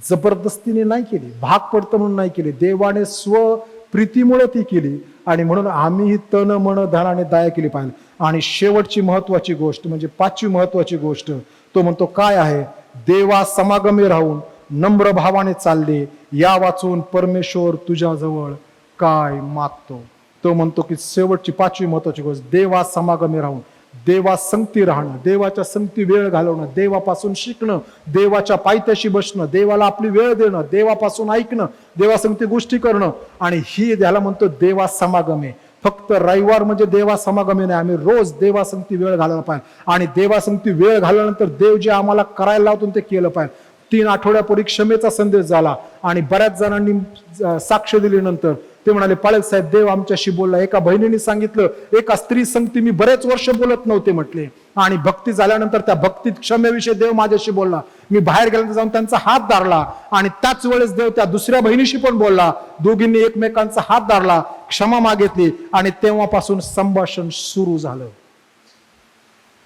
Speaker 1: जबरदस्तीने नाही केली, भाग पडतं म्हणून नाही केली, देवाने स्वप्रीतीमुळे ती केली. आणि म्हणून आम्ही तन मन धनाने दया केली पाहिजे. आणि शेवटची महत्वाची गोष्ट म्हणजे 5वी महत्वाची गोष्ट तो म्हणतो काय आहे? देवा समागमी राहून नम्र भावाने चालले, या वाचून परमेश्वर तुझ्याजवळ काय मागतो. तो म्हणतो की शेवटची 5वी महत्वाची गोष्ट, देवा समागमी राहून, देवा संगती राहणं, देवाच्या संगती वेळ घालवणं, देवापासून शिकणं, देवाच्या पायथ्याशी बसणं, देवाला आपली वेळ देणं, देवापासून ऐकणं, देवासंगती गोष्टी करणं. आणि ही त्याला म्हणतो देवा समागमे. फक्त रविवार म्हणजे देवा समागमे नाही, आम्ही रोज देवासंगती वेळ घालायला पाहिजे. आणि देवासंगती वेळ घालवल्यानंतर देव जे आम्हाला करायला लावतो ते केलं पाहिजे. 3 आठवड्यापूर्वी क्षमेचा संदेश झाला आणि बऱ्याच जणांनी साक्ष दिल्यानंतर ते म्हणाले, पाळेल साहेब देव आमच्याशी बोलला. एका बहिणीने सांगितलं, एका स्त्री संगती मी बरेच वर्ष बोलत नव्हते म्हटले, आणि भक्ती झाल्यानंतर त्या भक्तीत क्षमेविषयी देव माझ्याशी बोलला. मी बाहेर गेल्यानंतर जाऊन त्यांचा हात धरला आणि त्याच वेळेस देव त्या दुसऱ्या बहिणीशी पण बोलला. दोघींनी एकमेकांचा हात धरला, क्षमा मागितली आणि तेव्हापासून संभाषण सुरू झालं.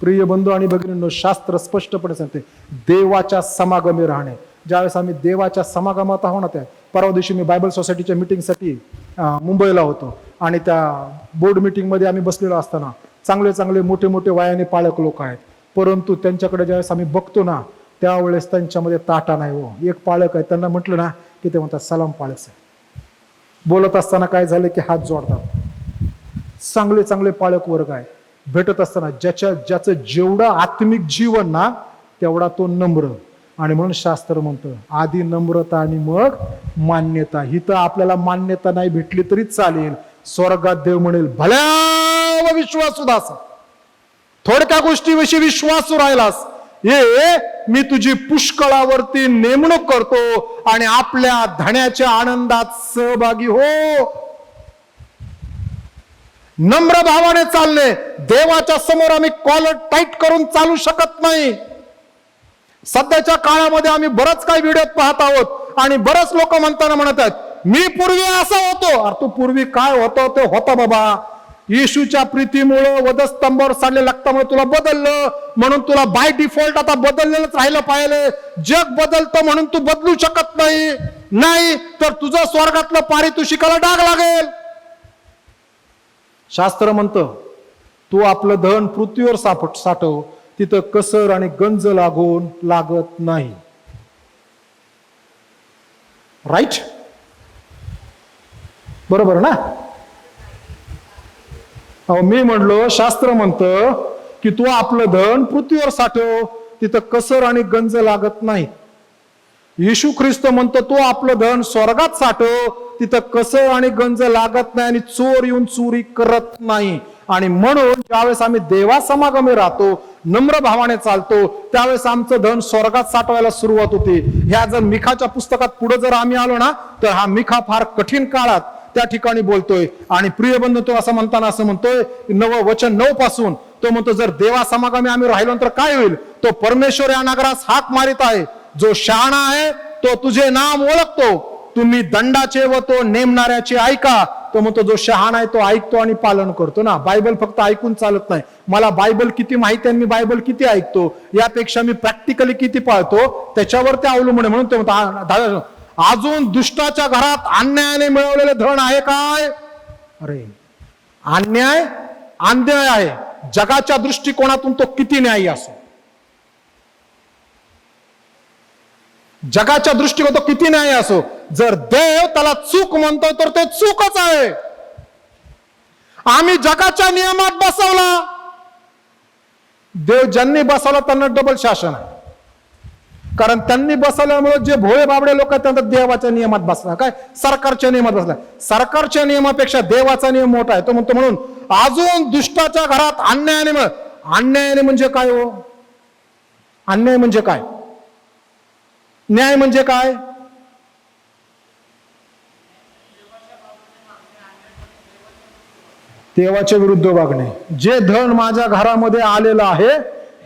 Speaker 1: प्रिय बंधू आणि भगिनींनो, शास्त्र स्पष्टपणे सांगते देवाच्या समागमी राहणे. ज्यावेळेस आम्ही देवाच्या समागमात आहोत ना, त्या परवा दिवशी मी बायबल सोसायटीच्या मीटिंगसाठी मुंबईला होतो आणि त्या बोर्ड मीटिंगमध्ये आम्ही बसलेलो असताना चांगले चांगले मोठे मोठे वयाने पालक लोक आहेत, परंतु त्यांच्याकडे ज्यावेळेस आम्ही बघतो ना त्यावेळेस त्यांच्यामध्ये ताटा नाही. हो, एक पालक आहे, त्यांना म्हटलं ना की ते म्हणतात सलाम पालक साहेब. बोलत असताना काय झालं की हात जोडतात. चांगले चांगले पालक वर्ग आहे. भेटत असताना ज्याचं जेवढं आत्मिक जीवन ना तेवढा तो नम्र. आणि म्हणून शास्त्र म्हणतं आधी नम्रता आणि मग मान्यता. ही तर आपल्याला मान्यता नाही भेटली तरी चालेल, स्वर्गात देव म्हणेल भल्या विश्वासू दास, थोडक्या गोष्टीविषयी विश्वासू राहिलास, हे मी तुझी पुष्कळावरती नेमणूक करतो आणि आपल्या धण्याच्या आनंदात सहभागी हो. नम्र भावाने चालणे. देवाच्या समोर आम्ही कॉलर टाईट करून चालू शकत नाही. सध्याच्या काळामध्ये आम्ही बरंच काही व्हिडिओ पाहत आहोत आणि बरेच लोक म्हणताना म्हणत आहेत, मी पूर्वी असा होतो. अरे तू पूर्वी काय होतो ते होता बाबा. येशूच्या प्रीतीमुळे वधस्तंभावर सांडलेल्या रक्तामुळे तुला बदललं, म्हणून तुला बाय डिफॉल्ट आता बदललेलंच राहिलं पाहिजे. जग बदलतं म्हणून तू बदलू शकत नाही. नाही तर तुझं स्वर्गातलं पारितोषिकाला डाग लागेल. शास्त्र म्हणतं, तू आपलं धन पृथ्वीवर साठव, तिथं कसर आणि गंज लागत नाही. राईट? बरोबर ना? अहो मी म्हणलो, शास्त्र म्हणतं की तू आपलं धन पृथ्वीवर साठव, तिथं कसर आणि गंज लागत नाही. येशू ख्रिस्त म्हणतो तू आपलं धन स्वर्गात साठव, तिथं कसर आणि गंज लागत नाही आणि चोर येऊन चोरी करत नाही. आणि म्हणून ज्यावेळेस आम्ही देवासमागमे राहतो, नम्र भावाने चालतो, त्यावेळेस आमचं धन स्वर्गात साठवायला सुरुवात होते. ह्या जर मिखाच्या पुस्तकात पुढे जर आम्ही आलो ना, तर हा मिखा फार कठीण काळात त्या ठिकाणी बोलतोय. आणि प्रिय बंधू, तो असं म्हणताना असं म्हणतोय, 9 वचन 9 पासून तो म्हणतो, जर देवासमागमे आम्ही राहिलो तर काय होईल? तो परमेश्वर या नगरास हाक मारित आहे, जो शहाणा आहे तो तुझे नाम ओळखतो, तुम्ही दंडाचे व तो नेमणाऱ्याचे ऐका. तो म्हणतो जो शहाणा आहे तो ऐकतो आणि पालन करतो ना. बायबल फक्त ऐकून चालत नाही. मला बायबल किती माहिती आहे, मी बायबल किती ऐकतो, यापेक्षा मी प्रॅक्टिकली किती पाळतो त्याच्यावर ते अवलंबून आहे. म्हणून ते म्हणतो, अजून दुष्टाच्या घरात अन्यायाने मिळवलेले धन आहे काय? अरे अन्याय आहे. जगाच्या दृष्टिकोनातून तो किती न्यायी असो, जगाच्या दृष्टिकोन तो किती न्याय असो, जर देव त्याला चूक म्हणतो तर ते चूकच आहे. आम्ही जगाच्या नियमात बसवला, देव ज्यांनी बसवला त्यांना डबल शासन आहे. कारण त्यांनी बसवल्यामुळे जे भोळे बाबडे लोक आहेत त्यांना देवाच्या नियमात बसला, काय सरकारच्या नियमात बसला. सरकारच्या नियमापेक्षा देवाचा नियम मोठा आहे. तो म्हणतो, म्हणून अजून दुष्टाच्या घरात अन्यायाने. अन्यायाने म्हणजे काय हो? अन्याय म्हणजे काय? न्याय म्हणजे काय? देवाच्या विरुद्ध वागणे. जे धन माझ्या घरामध्ये आलेलं आहे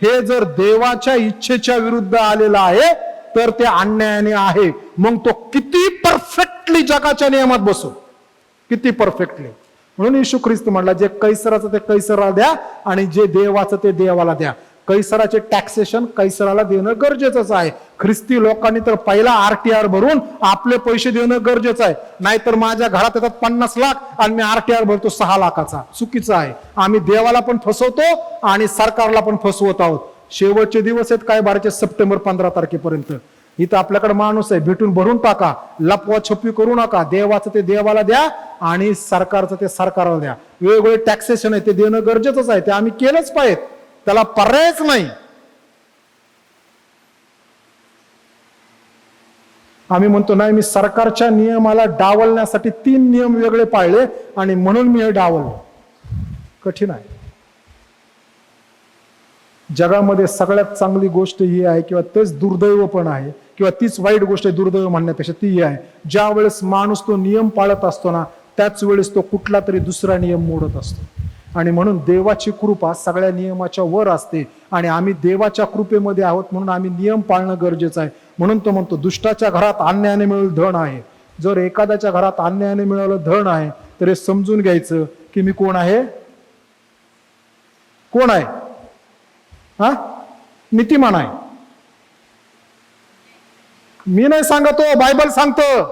Speaker 1: हे जर देवाच्या इच्छेच्या विरुद्ध आलेलं आहे तर ते अन्यायाने आहे. मग तो किती परफेक्टली जगाच्या नियमात बसो, किती परफेक्टली. म्हणून येशू ख्रिस्त म्हणला, जे कैसराचं ते कैसराला द्या आणि जे देवाचं ते देवाला द्या. कैसराचे टॅक्सेशन कैसराला देणं गरजेचंच आहे. ख्रिस्ती लोकांनी तर पहिला RTR भरून आपले पैसे देणं गरजेचं आहे. नाहीतर माझ्या घरात येतात 50 लाख आणि मी RTR भरतो 6 लाखाचा. चुकीचं आहे. आम्ही देवाला पण फसवतो आणि सरकारला पण फसवत आहोत. शेवटचे दिवस आहेत काय बाराचे, सप्टेंबर 15 तारखेपर्यंत. इथं आपल्याकडे माणूस आहे, भेटून भरून टाका, लपवा छपवी करू नका. देवाचं ते देवाला द्या आणि सरकारचं ते सरकारला द्या. वेगवेगळे टॅक्सेशन आहे ते देणं गरजेचंच आहे, ते आम्ही केलंच पाहिजे, त्याला पर्यायच नाही. आम्ही म्हणतो नाही, मी सरकारच्या नियमाला डावलण्यासाठी 3 नियम वेगळे पाळले आणि म्हणून मी हे डावललो. कठीण आहे. जगामध्ये सगळ्यात चांगली गोष्ट ही आहे, किंवा तेच दुर्दैव पण आहे, किंवा तीच वाईट गोष्ट आहे दुर्दैव म्हणण्यापेक्षा, ती ही आहे, ज्या वेळेस माणूस तो नियम पाळत असतो ना, त्याच वेळेस तो कुठला तरी दुसरा नियम मोडत असतो. आणि म्हणून देवाची कृपा सगळ्या नियमाच्या वर असते आणि आम्ही देवाच्या कृपेमध्ये आहोत म्हणून आम्ही नियम पाळणं गरजेचं आहे. म्हणून तो म्हणतो, दुष्टाच्या घरात अन्यायाने मिळवलं धन आहे. जर एखाद्याच्या घरात अन्यायाने मिळवलं धन आहे तर हे समजून घ्यायचं की मी कोण आहे? कोण आहे? हा, नीतिमान आहे. मी नाही सांगतो, बायबल सांगतं.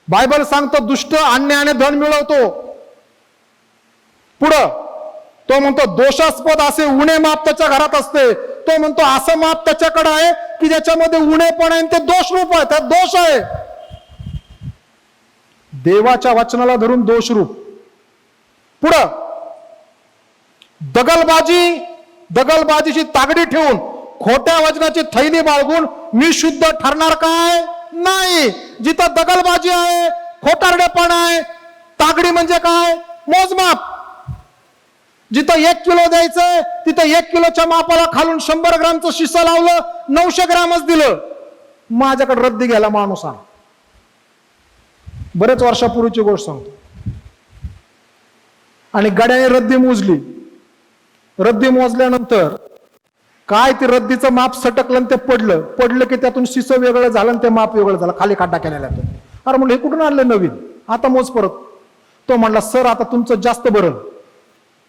Speaker 1: बायबल सांगतं दुष्ट अन्यायाने धन मिळवतो. पुढं तो म्हणतो, दोषास्पद असे उणे माप त्याच्या घरात असते. तो म्हणतो असं माप त्याच्याकडे आहे की ज्याच्यामध्ये उणे पण आहे, ते दोष रूप आहे, त्यात दोष आहे. देवाच्या वचनाला धरून दोष रूप. पुढं दगलबाजीची तागडी ठेवून, खोट्या वचनाची थैली बाळगून मी शुद्ध ठरणार काय? नाही. जिथं दगलबाजी आहे, खोटारडेपणा आहे, तागडी म्हणजे काय? मोजमाप. जिथं 1 किलो द्यायचंय तिथं 1 किलोच्या मापाला खालून 100 ग्रामचं शिसा लावलं, 900 ग्रामच दिलं. माझ्याकडे रद्दी घ्यायला माणूस आला. बरेच वर्षापूर्वीची गोष्ट सांगतो. आणि गड्याने रद्दी मोजली. रद्दी मोजल्यानंतर काय ते रद्दीचं माप सटकलं आणि ते पडलं की त्यातून शिसं वेगळं झालं आणि ते माप वेगळं झालं, खाली खड्डा केलेला. अरे म्हणलं हे कुठून आणलं नवीन, आता मोज परत. तो म्हणला सर आता तुमचं जास्त बरं,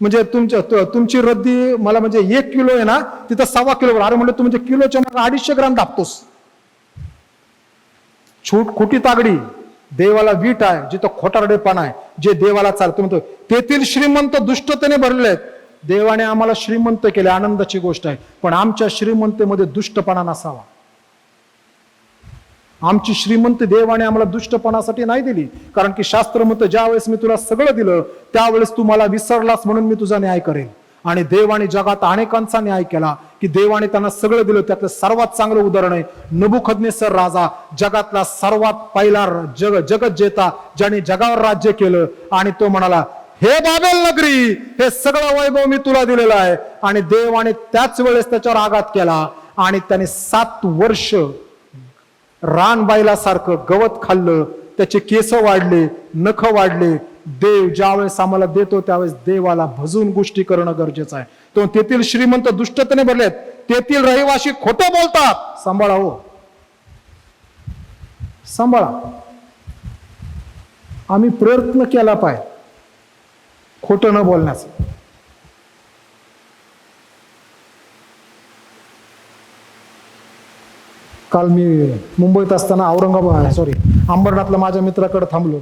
Speaker 1: म्हणजे तुमची रद्दी मला म्हणजे 1 किलो आहे ना तिथं 1.25 किलो. अरे म्हणलं तू म्हणजे किलोच्या मग 250 ग्राम दाबतोस. खोटी तागडी देवाला वीट आहे, जिथं खोटारडेपणा आहे, जे देवाला चालतं म्हणतो तेथील श्रीमंत दुष्टतेने भरले आहेत. देवाने आम्हाला श्रीमंत केले, आनंदाची गोष्ट आहे, पण आमच्या श्रीमंतेमध्ये दुष्टपणा नसावा. आमची श्रीमंत देवाने आम्हाला दुष्टपणासाठी नाही दिली, कारण की शास्त्र म्हणतं ज्यावेळेस मी तुला सगळं दिलं त्यावेळेस तू मला विसरलास म्हणून मी तुझा न्याय करेन. आणि देवाने जगात अनेकांचा न्याय केला की देवाने त्यांना सगळं दिलं. त्यातलं सर्वात चांगलं उदाहरण आहे नबुखदनेस्सर राजा, जगातला सर्वात पहिला जगत जेता, ज्याने जगावर राज्य केलं. आणि तो म्हणाला हे बाबेल नगरी, हे सगळं वैभव मी तुला दिलेलं आहे. आणि देवाने त्याच वेळेस त्याच्यावर आघात केला आणि त्याने 7 वर्ष रानबाईलासारखं गवत खाल्लं, त्याचे केस वाढले, नख वाढले. देव ज्यावेळेस आम्हाला देतो त्यावेळेस देवाला भजून गोष्टी करणं गरजेचं आहे. तो तेथील श्रीमंत दुष्टतेने भरलेत, तेथील रहिवासी खोटं बोलतात. सांभाळा हो, सांभाळा. आम्ही प्रयत्न केला पाहिजे खोटं न बोलण्याचा. काल मी मुंबईत असताना अंबरनाथला माझ्या मित्राकडे थांबलो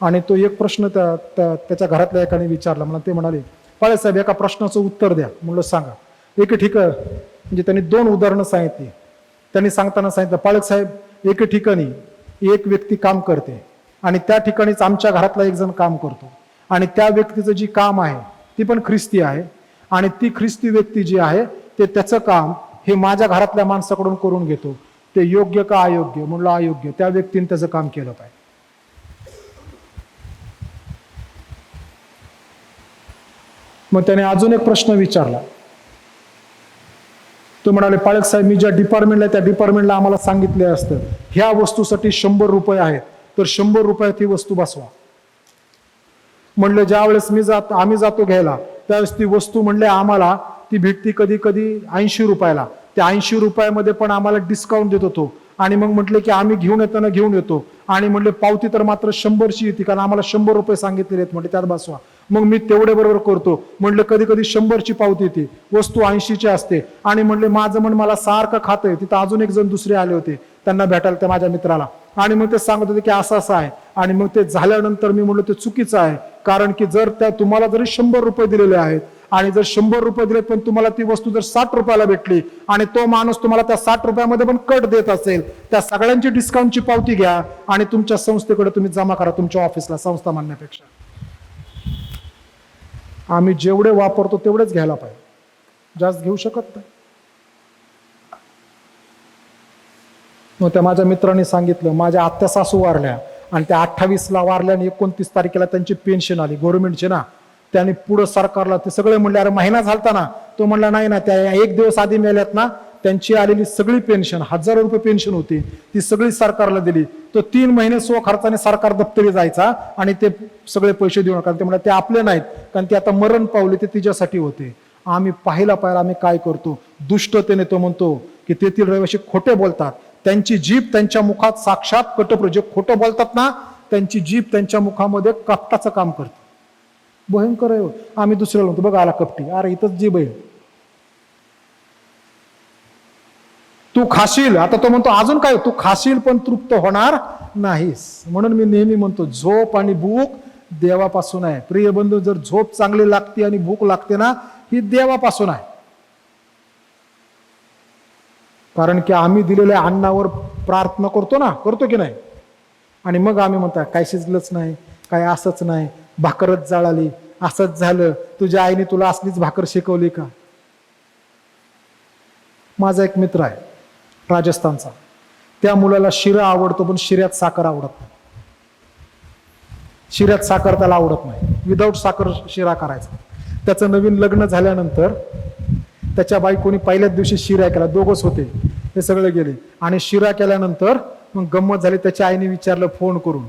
Speaker 1: आणि तो एक प्रश्न त्याच्या घरातल्या एकाने विचारला. मला ते म्हणाले पाळेसाहेब एका प्रश्नाचं उत्तर द्या. म्हणलं सांगा. एक ठिकाण म्हणजे त्यांनी 2 उदाहरणं सांगितली. त्यांनी सांगताना सांगितलं पाळेसाहेब एक ठिकाणी एक व्यक्ती काम करते आणि त्या ठिकाणीच आमच्या घरातला एक जण काम करतो आणि त्या व्यक्तीचं जी काम आहे ती पण ख्रिस्ती आहे आणि ती ख्रिस्ती व्यक्ती जी आहे ते त्याचं काम हे माझ्या घरातल्या माणसाकडून करून घेतो. ते योग्य का अयोग्य? म्हणलं अयोग्य. त्या व्यक्तीने त्याचं काम केलं पाहिजे. मग त्याने अजून एक प्रश्न विचारला. तो म्हणाले पाळक साहेब मी ज्या डिपार्टमेंटला त्या डिपार्टमेंटला आम्हाला सांगितले असतं ह्या वस्तूसाठी 100 रुपये आहेत तर 100 रुपयात ही वस्तू बसवा. म्हणलं ज्या वेळेस आम्ही जातो घ्यायला त्यावेळेस ती वस्तू म्हणले आम्हाला ती भेटती कधी कधी 80 रुपयाला. त्या 80 रुपयामध्ये पण आम्हाला डिस्काउंट देत होतो आणि मग म्हटले की आम्ही घेऊन येतो आणि म्हणले पावती तर मात्र 100ची येते कारण आम्हाला 100 रुपये सांगितलेले आहेत म्हणजे त्यात बसवा. मग मी तेवढे बरोबर करतो. म्हणलं कधी कधी 100ची पावती येते, वस्तू 80ची असते आणि म्हणले माझं मन मला सारखं खातंय. तिथं अजून एक जण दुसरे आले होते त्यांना भेटायला त्या माझ्या मित्राला आणि मग ते सांगत होते की असं आहे. आणि मग ते झाल्यानंतर मी म्हणलं ते चुकीचं आहे कारण की जर त्या तुम्हाला जरी 100 रुपये दिलेले आहेत आणि जर 100 रुपये दिले पण तुम्हाला ती वस्तू जर 60 रुपयाला भेटली आणि तो माणूस तुम्हाला त्या 60 रुपयामध्ये पण कट देत असेल त्या सगळ्यांची डिस्काउंटची पावती घ्या आणि तुमच्या संस्थेकडे तुम्ही जमा करा तुमच्या ऑफिसला. संस्था म्हणण्यापेक्षा आम्ही जेवढे वापरतो तेवढेच घ्यायला पाहिजे, जास्त घेऊ शकत नाही. मग त्या माझ्या मित्रांनी सांगितलं माझ्या आत्या सासू वारल्या आणि त्या 28ला वारल्या आणि 29 तारखेला त्यांची पेन्शन आली गव्हर्नमेंटची ना. त्याने पुढं सरकारला ते सगळे म्हणले अरे महिना झालता ना. तो म्हणला नाही ना त्या 1 दिवस आधी मेल्यात ना त्यांची आलेली सगळी पेन्शन 1000 रुपये पेन्शन होती ती सगळी सरकारला दिली. तो 3 महिने स्वखर्चाने सरकार दप्तरी जायचा आणि ते सगळे पैसे देऊ नका. ते म्हणले ते आपले नाहीत कारण ते आता मरण पावले ते तिच्यासाठी होते. आम्ही पाहिला आम्ही काय करतो दुष्टतेने. तो म्हणतो की तेथील रहिवासी खोटे बोलतात, त्यांची जीभ त्यांच्या मुखात साक्षात कटप्र. जे खोटं बोलतात ना त्यांची जीभ त्यांच्या मुखामध्ये कपटाचं काम करते. भयंकर आहे. आम्ही दुसऱ्याला म्हणतो बघा आला कपटी, अरे इथंच जीभ आहे. तू खाशील, आता तो म्हणतो अजून काय तू खाशील पण तृप्त होणार नाहीस. म्हणून मी नेहमी म्हणतो झोप आणि भूक देवापासून आहे. प्रिय बंधू जर झोप चांगली लागते आणि भूक लागते ना ही देवापासून आहे. कारण की आम्ही दिलेल्या अन्नावर प्रार्थना करतो की नाही. आणि मग आम्ही म्हणतो काय शिजलंच नाही, काय असंच नाही, भाकरच जळाली, असंच झालं, तुझ्या आईने तुला असलीच भाकर शिकवली का. माझा एक मित्र आहे राजस्थानचा, त्या मुलाला शिरा आवडतो पण शिऱ्यात साखर आवडत नाही. शिऱ्यात साखर त्याला आवडत नाही, विदाऊट साखर शिरा करायचा. त्याचं नवीन लग्न झाल्यानंतर त्याच्या बायकोनी पहिल्याच दिवशी शिरा केला, दोघच होते, हे सगळे गेले. आणि शिरा केल्यानंतर मग गंमत झाली, त्याच्या आईने विचारलं फोन करून.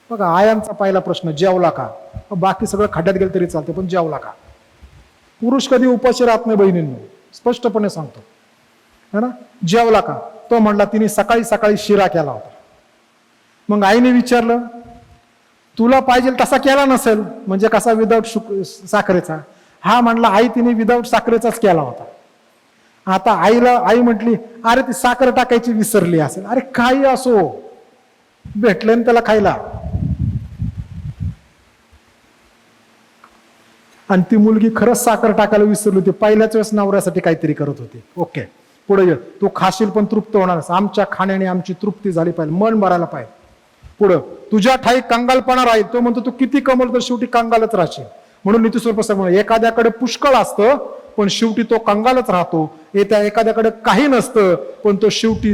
Speaker 1: बघा आयांचा पहिला प्रश्न, जेवला का? बाकी सगळं खड्ड्यात गेलं तरी चालते, पण जेवला का? पुरुष कधी उपाशी राहत नाही बहिणींनो, स्पष्टपणे सांगतो, है ना. जेवला का? तो म्हणला तिने सकाळी सकाळी शिरा केला होता. मग आईने विचारलं तुला पाहिजे तसा केला नसेल, म्हणजे कसा विदाऊट साखरेचा? हा म्हणला आई तिने विदाऊट साखरेचाच केला होता. आता आई म्हटली अरे ती साखर टाकायची विसरली असेल. अरे काही असो, भेटलं ना त्याला खायला. आणि ती मुलगी खरंच साखर टाकायला विसरली होती, पहिल्याच वेळेस नवऱ्यासाठी काहीतरी करत होती. ओके, पुढे ये, तू खाशील पण तृप्त होणार. आमच्या खाण्याने आमची तृप्ती झाली पाहिजे, मन भरायला पाहिजे. पुढं, तुझ्या ठाई कंगालपणा राहील. तो म्हणतो तू किती कमवलं तर शेवटी कंगालच राहशील. म्हणून नीतीश्वर म्हणून एखाद्याकडे पुष्कळ असतं पण शेवटी तो कंगालच राहतो. एखाद्याकडे काही नसतं पण तो शेवटी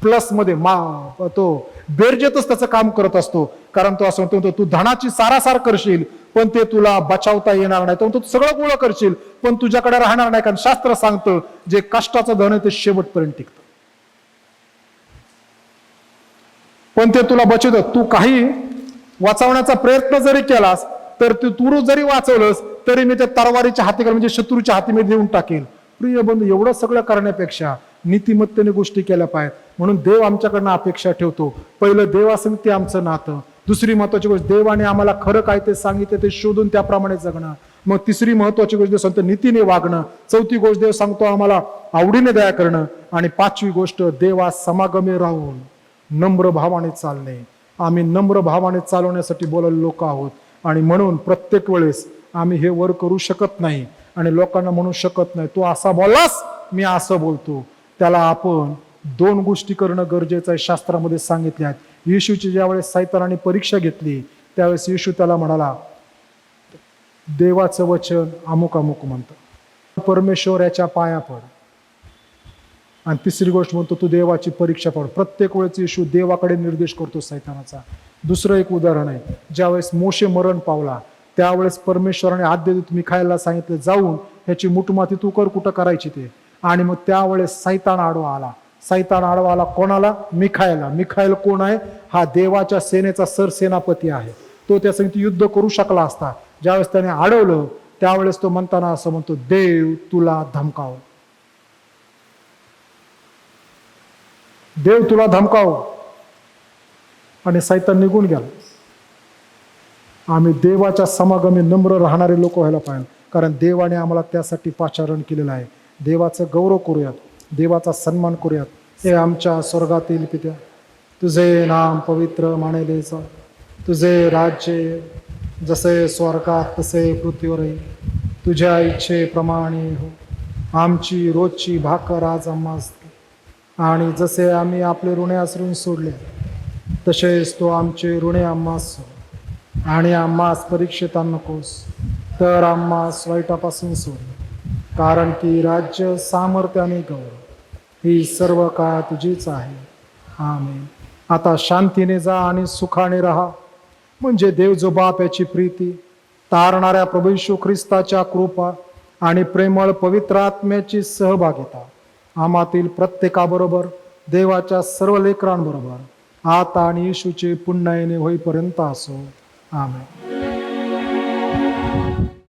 Speaker 1: प्लस मध्ये तो बेरजेतच त्याचं काम करत असतो. कारण तो असं म्हणतो तू धनाची सारासार करशील पण ते तुला बचावता येणार नाही. तो सगळं गोळा करशील पण तुझ्याकडे राहणार नाही. कारण शास्त्र सांगतं जे कष्टाचं धन आहे ते शेवटपर्यंत टिकतं. पण ते तुला बचत, तू काही वाचवण्याचा प्रयत्न जरी केलास तर तू जरी वाचवलंस तरी मी त्या तरवारीच्या हाती म्हणजे शत्रूच्या हाती मी देऊन टाकेल. प्रिय बंधू, एवढं सगळं करण्यापेक्षा नीतिमत्तेने गोष्टी केल्या पाहिजेत. म्हणून देव आमच्याकडनं अपेक्षा ठेवतो. पहिलं देवासंग ते आमचं नातं. दुसरी महत्वाची गोष्ट, देवाने आम्हाला खरं काय ते सांगितलं ते शोधून त्याप्रमाणे जगणं. मग तिसरी महत्वाची गोष्ट सांगतो नीतीने वागणं. चौथी गोष्ट देव सांगतो आम्हाला आवडीने दया करणं. आणि पाचवी गोष्ट देवा समागमे राहून नम्र भावाने चालणे. आम्ही नम्र भावाने चालवण्यासाठी बोललेले लोक आहोत. आणि म्हणून प्रत्येक वेळेस आम्ही हे वर करू शकत नाही आणि लोकांना म्हणू शकत नाही तू असा बोललास मी असं बोलतो. त्याला आपण दोन गोष्टी करणं गरजेचं आहे, शास्त्रामध्ये सांगितल्या आहेत. येशूची ज्यावेळेस सैतानाने परीक्षा घेतली त्यावेळेस येशू त्याला म्हणाला देवाचं वचन अमुक अमुक म्हणतं, परमेश्वर याच्या पाया पड. आणि तिसरी गोष्ट म्हणतो तू देवाची परीक्षा पड. प्रत्येक वेळेस येशू देवाकडे निर्देश करतो सैतानाचा. दुसरं एक उदाहरण आहे, ज्यावेळेस मोशे मरण पावला त्यावेळेस परमेश्वराने आद्यदूत मिखाएलला सांगितलं जाऊन ह्याची मुठमाती तू कर कुठं करायची ते. आणि मग त्यावेळेस सैतान आडवा आला. सैतान आडवा आला कोणाला? मिखाएलला. मिखाएल कोण आहे? हा देवाच्या सेनेचा सरसेनापती आहे. तो त्या संगती युद्ध करू शकला असता. ज्यावेळेस त्याने अडवलं त्यावेळेस तो म्हणताना असं म्हणतो देव तुला धमकाव, देव तुला धमकाव. आणि सैतान निघून गेला. आम्ही देवाच्या समागमी नम्र राहणारे लोक व्हायला पाहिजे. कारण देवाने आम्हाला त्यासाठी पाचारण केलेलं आहे. देवाचं गौरव करूयात, देवाचा सन्मान करूयात. हे आमच्या स्वर्गातील पित्या, तुझे नाम पवित्र मानले जा. तुझे राज्य जसे स्वर्गात तसे पृथ्वीवरही तुझ्या इच्छेप्रमाणे हो. आमची रोजची भाकर आज आम्हास दे. आणि जसे आम्ही आपले ऋणे आसरून सोडले तसेच तो आमचे ऋणे आम्हास सोड. आणि आम्हास परीक्षेत नकोस तर आम्हास वाईटापासून सोड. कारण की राज्य सामर्थ्य आणि गौरव ही सर्व काळ तुझीच आहे. आमेन. आता शांतीने जा आणि सुखाने राहा. म्हणजे देव जो बाप याची प्रीती, तारणाऱ्या प्रभू येशू ख्रिस्ताच्या कृपा आणि प्रेमळ पवित्र आत्म्याची सहभागिता आम्हातील प्रत्येकाबरोबर देवाच्या सर्व लेकरांबरोबर आता आणि येशूचे पुन्हा येणे होईपर्यंत असो. आमेन.